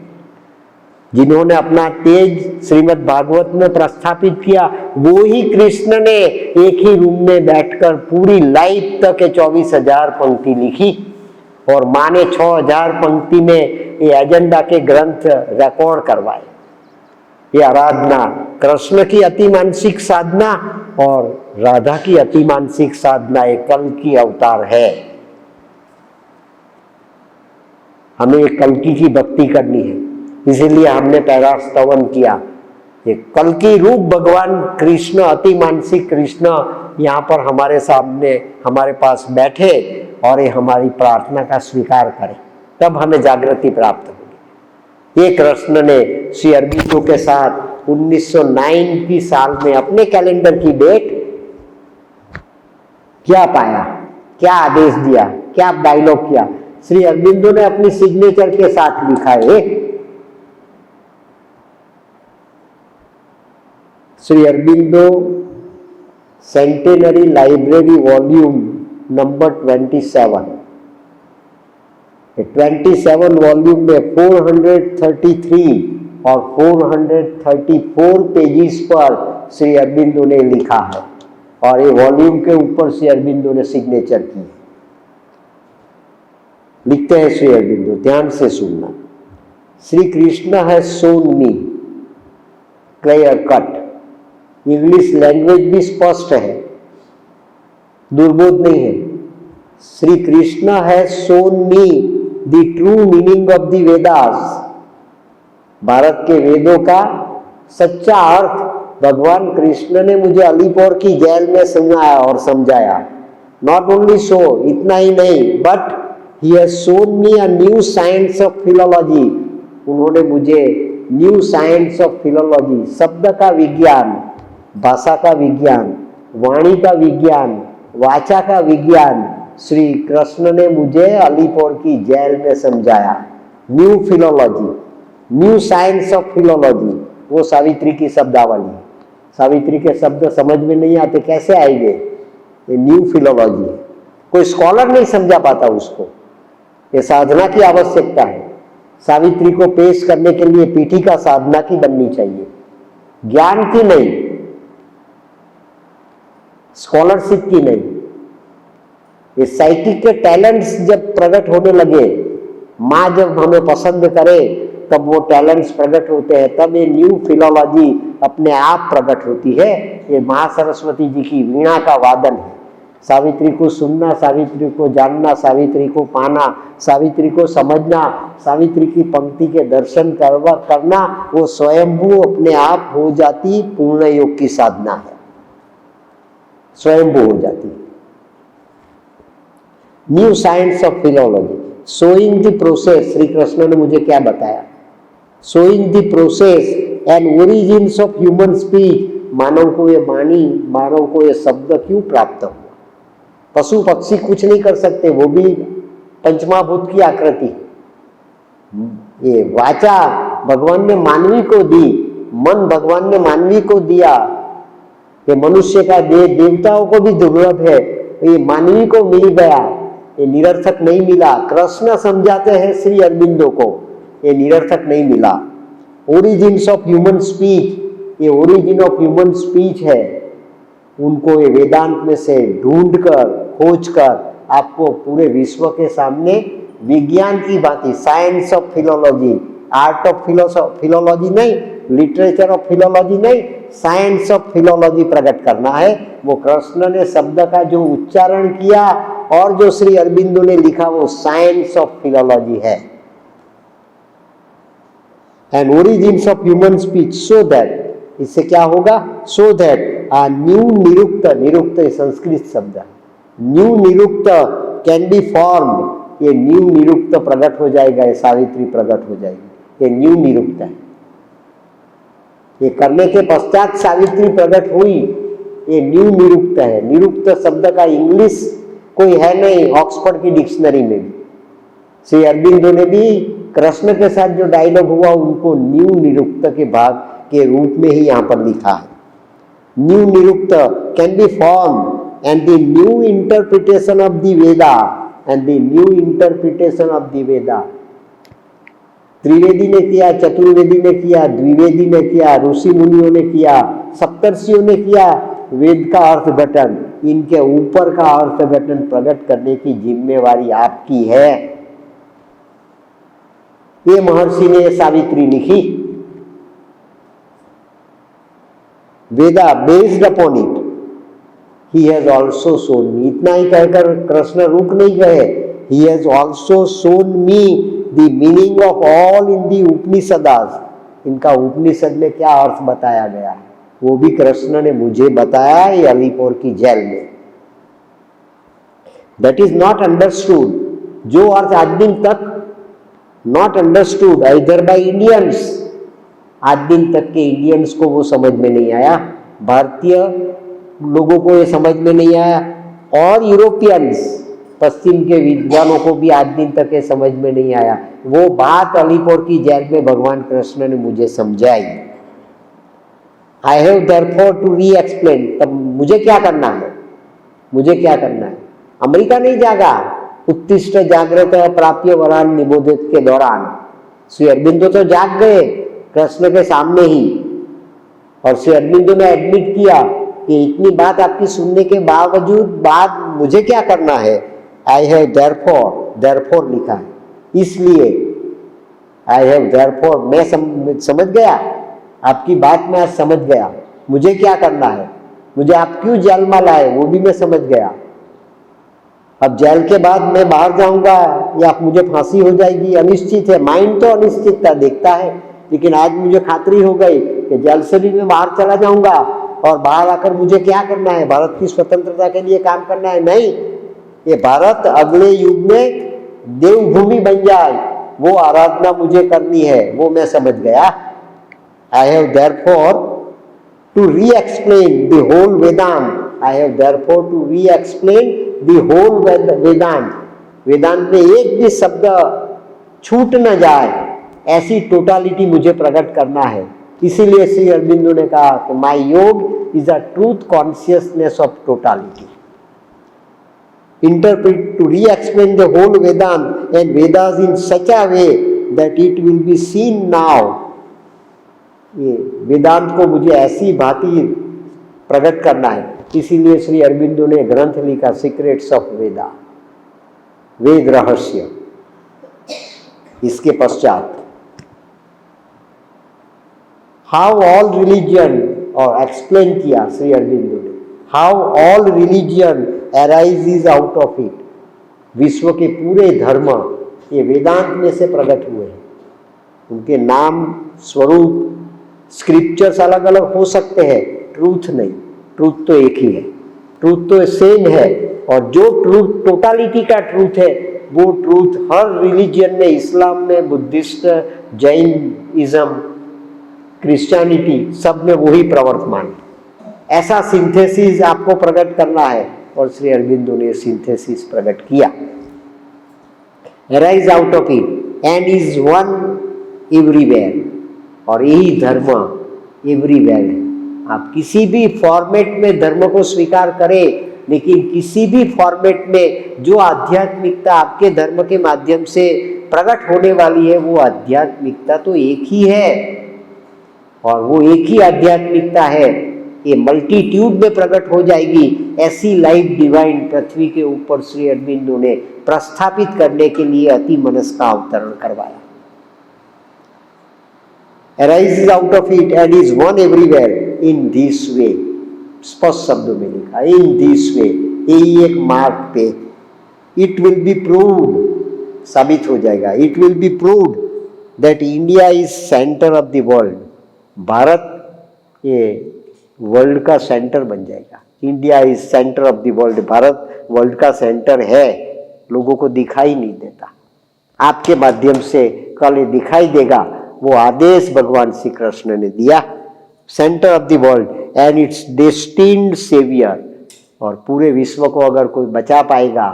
जिन्होंने अपना तेज श्रीमद् भागवत में प्रस्थापित किया, वो ही कृष्ण ने एक ही रूम में बैठकर पूरी लाइफ तक 24,000 पंक्ति लिखी और माँ ने 6,000 पंक्ति में ये एजेंडा के ग्रंथ रिकॉर्ड करवाए। ये आराधना कृष्ण की अति मानसिक साधना और राधा की अति मानसिक साधना एक कल की अवतार है। हमें कल्कि की भक्ति करनी है, इसीलिए हमने पहला स्तवन किया। ये कल्कि रूप भगवान कृष्ण, अति मानसिक कृष्ण यहाँ पर हमारे सामने, हमारे पास बैठे और ये हमारी प्रार्थना का स्वीकार करे, तब हमें जागृति प्राप्त होगी। ये कृष्ण ने श्री अरबिंदो के साथ 1909 की साल में अपने कैलेंडर की डेट क्या पाया, क्या आदेश दिया, क्या डायलॉग किया, श्री अरबिंदो ने अपनी सिग्नेचर के साथ लिखा है। Shri Aurobindo centenary library volume number 27, 27 volume में 433 और 434 पेजिस पर श्री अरबिंदो ने लिखा है और ये वॉल्यूम के ऊपर श्री अरबिंदो ने सिग्नेचर की। लिखते हैं श्री अरबिंदो, ध्यान से सुनना। Shri Krishna has shown me clear cut. English language भी स्पष्ट है, दुर्बोध नहीं है। Shri Krishna has shown me the true meaning of the Vedas. Bharat के वेदों का सच्चा अर्थ भगवान कृष्ण ने मुझे अलीपोर की जेल में सुनाया और समझाया। नॉट ओनली सो, इतना ही नहीं, but he has shown me a new science of philology. उन्होंने मुझे न्यू साइंस ऑफ फिलोलॉजी, शब्द का विज्ञान, भाषा का विज्ञान, वाणी का विज्ञान, वाचा का विज्ञान, श्री कृष्ण ने मुझे अलीपोर की जेल में समझाया। New philology, new science of philology, वो सावित्री की शब्दावली। सावित्री के शब्द समझ में नहीं आते, कैसे आएंगे? ये न्यू फिलोलॉजी, कोई स्कॉलर नहीं समझा पाता उसको। ये साधना की आवश्यकता है। सावित्री को पेश करने के लिए पीठिका साधना की बननी चाहिए। ज्ञान की नहीं, स्कॉलरशिप की नहीं। ये साइकिक के टैलेंट्स जब प्रकट होने लगे, माँ जब हमें पसंद करे तब वो टैलेंट्स प्रकट होते हैं, तब ये न्यू फिलोलॉजी अपने आप प्रकट होती है। ये माँ सरस्वती जी की वीणा का वादन है। सावित्री को सुनना, सावित्री को जानना, सावित्री को पाना, सावित्री को समझना, सावित्री की पंक्ति के दर्शन करना, वो स्वयंभू अपने आप हो जाती पूर्ण योग की साधना है, स्वयंभू हो जाती। New science of philology, showing the process. Shri Krishna ने मुझे क्या बताया? Showing the process and origins of human speech. मानव को ये वाणी, मानव को ये शब्द क्यों प्राप्त हुआ? पशु पक्षी कुछ नहीं कर सकते, वो भी पंचमाभूत की आकृति। ये वाचा भगवान ने मानवी को दी, मन भगवान ने मानवी को दिया। ये मनुष्य का देह देवताओं को भी दुर्लभ है, ये मानवी को मिल गया, ये निरर्थक नहीं मिला। कृष्ण समझाते हैं श्री अरविंदो को, ये निरर्थक नहीं मिला। ओरिजिन्स ऑफ ह्यूमन स्पीच, ये ओरिजिन ऑफ ह्यूमन स्पीच है। उनको ये वेदांत में से ढूंढकर, खोजकर आपको पूरे विश्व के सामने विज्ञान की बातें, science of philology, art of philology नहीं, लिटरेचर ऑफ फिलोलॉजी नहीं, साइंस ऑफ फिलोलॉजी प्रकट करना है। वो कृष्ण ने शब्द का जो उच्चारण किया और जो श्री अरविंदो ने लिखा, वो साइंस ऑफ फिलोलॉजी है। And origins of human speech, so that, इससे क्या होगा? So that a new Nirukta, Nirukta Sanskrit शब्द है, new Nirukta can be formed. ये न्यू निरुक्त प्रकट हो जाएगा, ये सावित्री प्रकट हो जाएगी, ये न्यू निरुक्त है। ये करने के पश्चात सावित्री प्रकट हुई, ये न्यू निरुक्त है। निरुक्त शब्द का इंग्लिश कोई है नहीं ऑक्सफोर्ड की डिक्शनरी में भी। श्री अरविंदो ने भी कृष्ण के साथ जो डायलॉग हुआ, उनको न्यू निरुक्त के भाग के रूप में ही यहाँ पर लिखा है। New Nirukta can be form and the new interpretation of the Veda, and the new interpretation of the Veda. Trivedi ने किया, चतुर्वेदी ने किया, द्विवेदी ने किया, ऋषि मुनियों ने किया, सप्तर्षियों ने किया। वेद का अर्थघटन, इनके ऊपर का अर्थघटन प्रकट करने की जिम्मेवारी आपकी है। ये महर्षि ने सावित्री लिखी, Veda based upon it, he has also shown me. इतना ही कहकर कृष्ण रुक नहीं गए, he has also shown me the meaning of all in the Upanishads. इनका उपनिषद में क्या अर्थ बताया गया है, वो भी कृष्ण ने मुझे बताया ये अलीपुर की जेल में। दैट इज नॉट अंडरस्टूड, जो अर्थ आज दिन तक not understood either by Indians, आज दिन तक के इंडियंस को वो समझ में नहीं आया, भारतीय लोगों को ये समझ में नहीं आया, और यूरोपियंस, पश्चिम के विद्वानों को भी आज दिन तक ये समझ में नहीं आया। वो बात अलीपुर की जेल में भगवान कृष्ण ने मुझे समझाई। I have therefore to re explain. तब मुझे क्या करना है? मुझे क्या करना है? अमेरिका नहीं जागा। उत्तिष्ठ जागृत प्राप्य वरान निबोधित के दौरान श्री अरविंदो तो जाग गए कृष्ण के सामने ही, और श्री अरविंदो ने एडमिट किया कि इतनी बात आपकी सुनने के बावजूद बाद मुझे क्या करना है? आई हैव देयरफॉर लिखा है, इसलिए आई हैव देयरफॉर। मैं समझ गया आपकी बात, में आज समझ गया मुझे क्या करना है, मुझे आप क्यों जेल में लाए, वो भी मैं समझ गया। अब जेल के बाद मैं बाहर जाऊंगा या मुझे फांसी हो जाएगी, अनिश्चित है। माइंड तो अनिश्चितता देखता है, लेकिन आज मुझे खातरी हो गई कि जेल से भी मैं बाहर चला जाऊंगा, और बाहर आकर मुझे क्या करना है? भारत की स्वतंत्रता के लिए काम करना है। नहीं, ये भारत अगले युग में देवभूमि बन जाए, वो आराधना मुझे करनी है, वो मैं समझ गया। I have therefore to re-explain the whole Vedant. I have therefore to re-explain the whole Vedant. वेदांत में एक भी शब्द छूट न जाए, ऐसी टोटालिटी मुझे प्रकट करना है। इसीलिए श्री अरविंदो ने कहा कि my yoga is a truth consciousness of totality. Interpret to re-explain the whole Vedanta and Vedas in such a way that it will be seen now ये वेदांत को मुझे ऐसी भांति प्रकट करना है, इसीलिए श्री अरबिंदो ने ग्रंथ लिखा सीक्रेट्स ऑफ वेदा, वेद रहस्य। इसके पश्चात हाउ ऑल रिलीजन, और एक्सप्लेन किया श्री अरबिंदो ने, how all religion arises out of it. विश्व के पूरे धर्म ये वेदांत में से प्रकट हुए हैं। उनके नाम, स्वरूप, स्क्रिप्चर्स अलग अलग हो सकते हैं, ट्रूथ नहीं, ट्रूथ तो एक ही है, ट्रूथ तो सेम है। और जो ट्रूथ टोटालिटी का ट्रूथ है वो ट्रूथ हर रिलीजन में, इस्लाम में, बुद्धिस्ट, जैनिज्म, क्रिश्चियनिटी, सब में वही प्रवर्तमान। ऐसा सिंथेसिस आपको प्रकट करना है और श्री अरबिंदो ने सिंथेसिस प्रकट किया। Arise out of it and is one everywhere, और यही धर्म एवरीवेयर है। आप किसी भी फॉर्मेट में धर्म को स्वीकार करें, लेकिन किसी भी फॉर्मेट में जो आध्यात्मिकता आपके धर्म के माध्यम से प्रकट होने वाली है, वो आध्यात्मिकता तो एक ही है, और वो एक ही आध्यात्मिकता है। ये मल्टीट्यूड में प्रकट हो जाएगी। ऐसी लाइफ डिवाइन पृथ्वी के ऊपर श्री अरबिंदो ने प्रस्थापित करने के लिए अति मनस का अवतरण करवाया। Arises out of it and is one everywhere in this way, स्पष्ट शब्दों में लिखा, in this way, यही एक मार्ग पे, it will be proved, साबित हो जाएगा, it will be proved that India is center of the world, Bharat ये वर्ल्ड का सेंटर बन जाएगा। India is centre of the world, Bharat world का सेंटर है, लोगों को दिखाई नहीं देता, आपके माध्यम से कल ये दिखाई देगा। वो आदेश भगवान श्री कृष्ण ने दिया, centre of the world and it's destined saviour. और पूरे विश्व को अगर कोई बचा पाएगा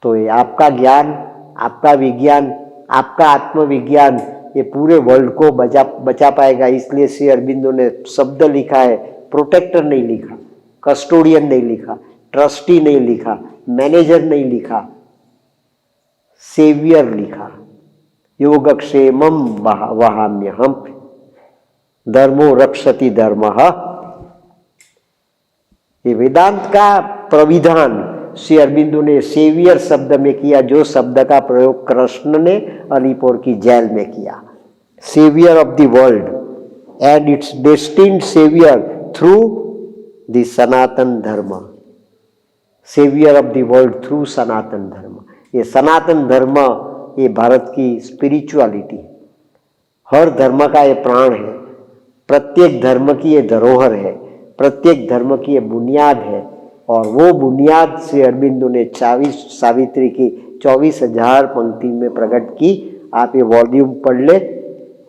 तो ये आपका ज्ञान, आपका विज्ञान, आपका आत्मविज्ञान ये पूरे वर्ल्ड को बचा पाएगा। इसलिए श्री अरबिंदो ने शब्द लिखा है, प्रोटेक्टर नहीं लिखा, कस्टोडियन नहीं लिखा, ट्रस्टी नहीं लिखा, मैनेजर नहीं लिखा, सेवियर लिखा। योगक्षेमम वहाम्यहम, धर्मो रक्षति धर्मः। ये वेदांत का प्रविधान श्री अरबिंदो ने सेवियर शब्द में किया, जो शब्द का प्रयोग कृष्ण ने अलीपुर की जेल में किया। Saviour of the world and it's destined saviour through the Sanatan Dharma, saviour of the world through Sanatan Dharma. ये सनातन धर्म ये भारत की स्पिरिचुअलिटी है, हर धर्म का ये प्राण है, प्रत्येक धर्म की ये धरोहर है, प्रत्येक धर्म की ये बुनियाद है। और वो बुनियाद श्री अरबिंदो ने सावित्री की 24,000 पंक्ति में प्रकट की। आप ये वॉल्यूम पढ़ ले,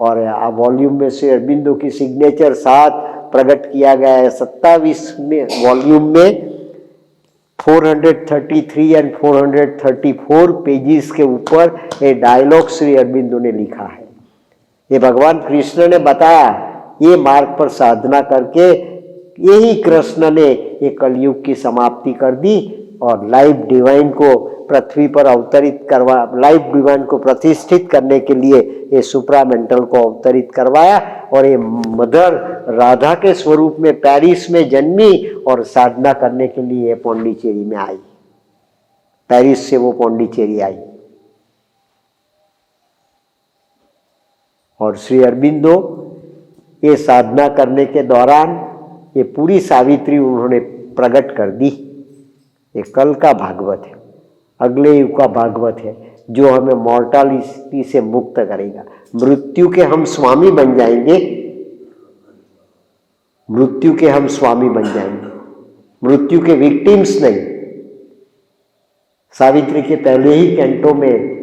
और आप वॉल्यूम में श्री अरबिंदो की सिग्नेचर साथ प्रकट किया गया है। 27 में वॉल्यूम में 433 एंड 434 पेजेस के ऊपर ये डायलॉग श्री अरबिंदो ने लिखा है। ये भगवान कृष्ण ने बताया, ये मार्ग पर साधना करके यही कृष्ण ने ये कलयुग की समाप्ति कर दी और लाइफ डिवाइन को पृथ्वी पर अवतरित करवा, लाइफ डिवाइन को प्रतिष्ठित करने के लिए ये सुप्रामेंटल को अवतरित करवाया। और ये मदर राधा के स्वरूप में पेरिस में जन्मी और साधना करने के लिए पौंडीचेरी में आई, पेरिस से वो पौंडीचेरी आई। और श्री अरबिंदो ये साधना करने के दौरान ये पूरी सावित्री उन्होंने प्रकट कर दी। ये कल का भागवत है, अगले युग का भागवत है, जो हमें मॉर्टालिटी से मुक्त करेगा। मृत्यु के हम स्वामी बन जाएंगे, मृत्यु के हम स्वामी बन जाएंगे, मृत्यु के विक्टिम्स नहीं। सावित्री के पहले ही कैंटो में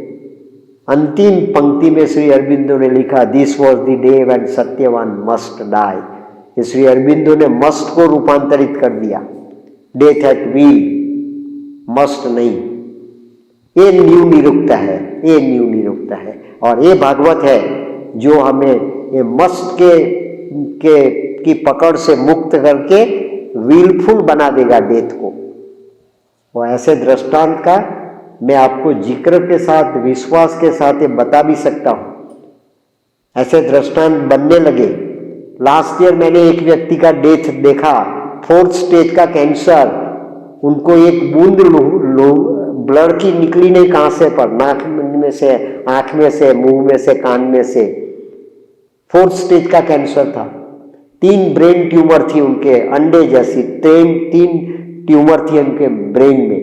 अंतिम पंक्ति में श्री अरबिंदो ने लिखा, this was the day when Satyavan must die. Shri Aurobindo ने मस्ट को रूपांतरित कर दिया, डेथ एट विल, मस्ट नहीं। ये न्यू निरुक्ता है, ये न्यू निरुक्ता है। और ये भागवत है जो हमें ये मस्ट की पकड़ से मुक्त करके विलफुल बना देगा डेथ को। और ऐसे दृष्टांत का मैं आपको जिक्र के साथ, विश्वास के साथ ये बता भी सकता हूं। ऐसे दृष्टांत बनने लगे लास्ट ईयर मैंने एक व्यक्ति का डेथ देखा, 4th स्टेज का कैंसर, उनको एक बूंद ब्लड की निकली नहीं, कहां से, पर नाक में से, आंख में से, मुंह में से, कान में से, 4th स्टेज का कैंसर था। 3 ब्रेन ट्यूमर थी उनके, अंडे जैसी 3 ट्यूमर थी उनके ब्रेन में।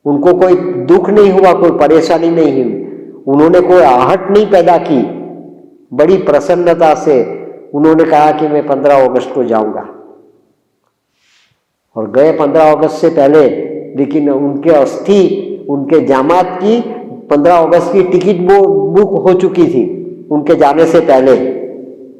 उनको कोई दुख नहीं हुआ, कोई परेशानी नहीं हुई, उन्होंने कोई आहट नहीं पैदा की। बड़ी प्रसन्नता से उन्होंने कहा कि मैं 15 अगस्त को जाऊंगा, और गए 15 अगस्त से पहले। लेकिन उनके अस्थि, उनके जामात की 15 अगस्त की टिकट बुक हो चुकी थी उनके जाने से पहले।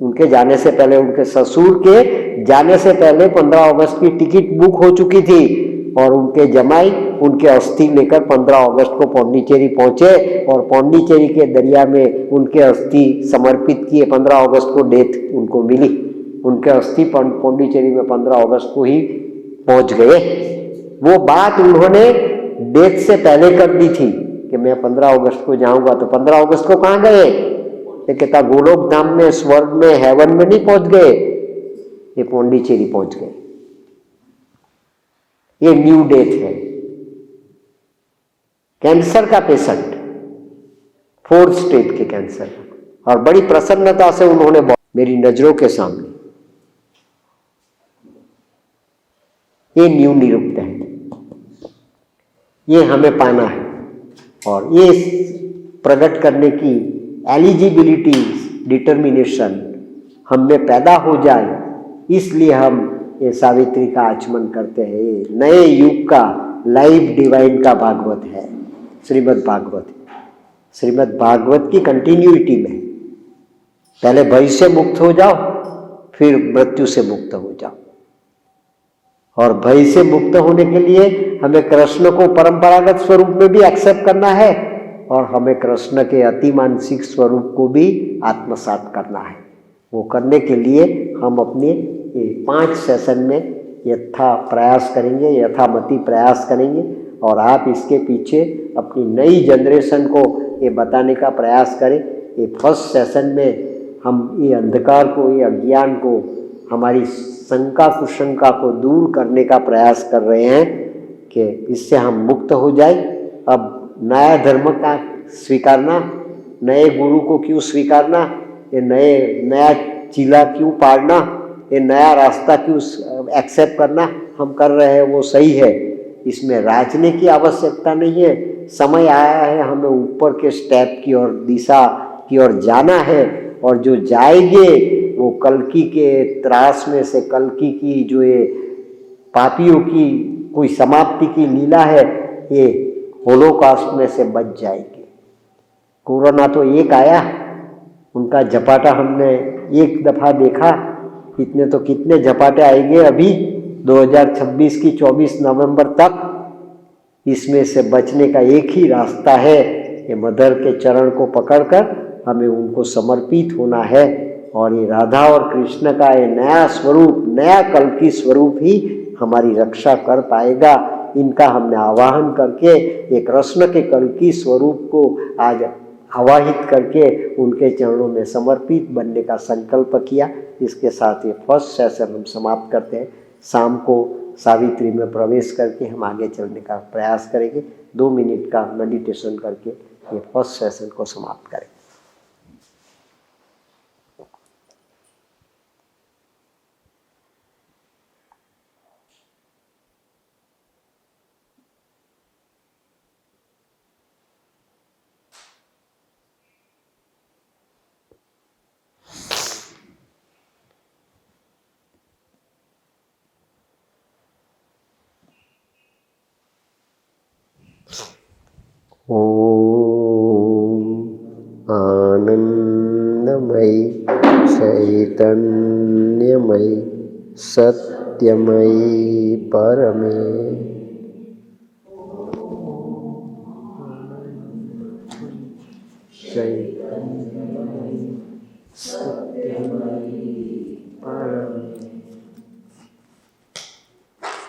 उनके जाने से पहले, उनके ससुर के जाने से पहले 15 अगस्त की टिकट बुक हो चुकी थी, और उनके जमाई उनके अस्थि लेकर 15 अगस्त को पौंडीचेरी पहुंचे, और पौंडीचेरी के दरिया में उनके अस्थि समर्पित किए। 15 अगस्त को डेथ उनको मिली, उनके अस्थि पौंडीचेरी में 15 अगस्त को ही पहुंच गए। वो बात उन्होंने डेथ से पहले कर दी थी कि मैं 15 अगस्त को जाऊंगा। तो 15 अगस्त को कहां गए? ये कहता गोलोक धाम में, स्वर्ग में, हेवन में नहीं पहुंच गए, ये पौंडीचेरी पहुंच गए। ये न्यू डेथ है। कैंसर का पेशेंट, 4th स्टेज के कैंसर, और बड़ी प्रसन्नता से उन्होंने मेरी नजरों के सामने, ये न्यू निरुक्त है, ये हमें पाना है, और ये प्रकट करने की एलिजिबिलिटी, डिटर्मिनेशन हम में पैदा हो जाए, इसलिए हम ये सावित्री का आचमन करते हैं। ये नए युग का लाइव डिवाइन का भागवत है, श्रीमद् भागवत। श्रीमद् भागवत की कंटिन्यूटी में पहले भय से मुक्त हो जाओ, फिर मृत्यु से मुक्त हो जाओ। और भय से मुक्त होने के लिए हमें कृष्ण को परंपरागत स्वरूप में भी एक्सेप्ट करना है, और हमें कृष्ण के अति मानसिक स्वरूप को भी आत्मसात करना है। वो करने के लिए हम अपने 5 सेशन में यथा प्रयास करेंगे, यथामति प्रयास करेंगे, और आप इसके पीछे अपनी नई जनरेशन को ये बताने का प्रयास करें। ये फर्स्ट सेशन में हम ये अंधकार को, ये अज्ञान को, हमारी शंका कुशंका को दूर करने का प्रयास कर रहे हैं कि इससे हम मुक्त हो जाए। अब नया धर्म का स्वीकारना, नए गुरु को क्यों स्वीकारना, ये नया चीला क्यों पाड़ना, ये नया रास्ता क्यों एक्सेप्ट करना हम कर रहे हैं, वो सही है। इसमें राजने की आवश्यकता नहीं है। समय आया है हमें ऊपर के स्टेप की और दिशा की ओर जाना है, और जो जाएंगे वो कल्कि के त्रास में से, कल्कि की जो ये पापियों की कोई समाप्ति की लीला है, ये होलोकास्ट में से बच जाएगी। कोरोना तो एक आया, उनका झपाटा हमने एक दफा देखा, इतने तो कितने झपाटे आएंगे अभी 2026 की 24 नवंबर तक। इसमें से बचने का एक ही रास्ता है कि मदर के चरण को पकड़कर हमें उनको समर्पित होना है, और ये राधा और कृष्ण का ये नया स्वरूप, नया कल्कि स्वरूप ही हमारी रक्षा कर पाएगा। इनका हमने आवाहन करके ये कृष्ण के कल्कि स्वरूप को आज आवाहित करके उनके चरणों में समर्पित बनने का संकल्प किया। इसके साथ ये फर्स्ट सेशन हम समाप्त करते हैं। शाम को सावित्री में प्रवेश करके हम आगे चलने का प्रयास करेंगे। 2 मिनट का मेडिटेशन करके ये फर्स्ट सेशन को समाप्त करेंगे। ओम आनंदमयी चैतन्यमयी सत्यमयी परमे चैतन्यमयी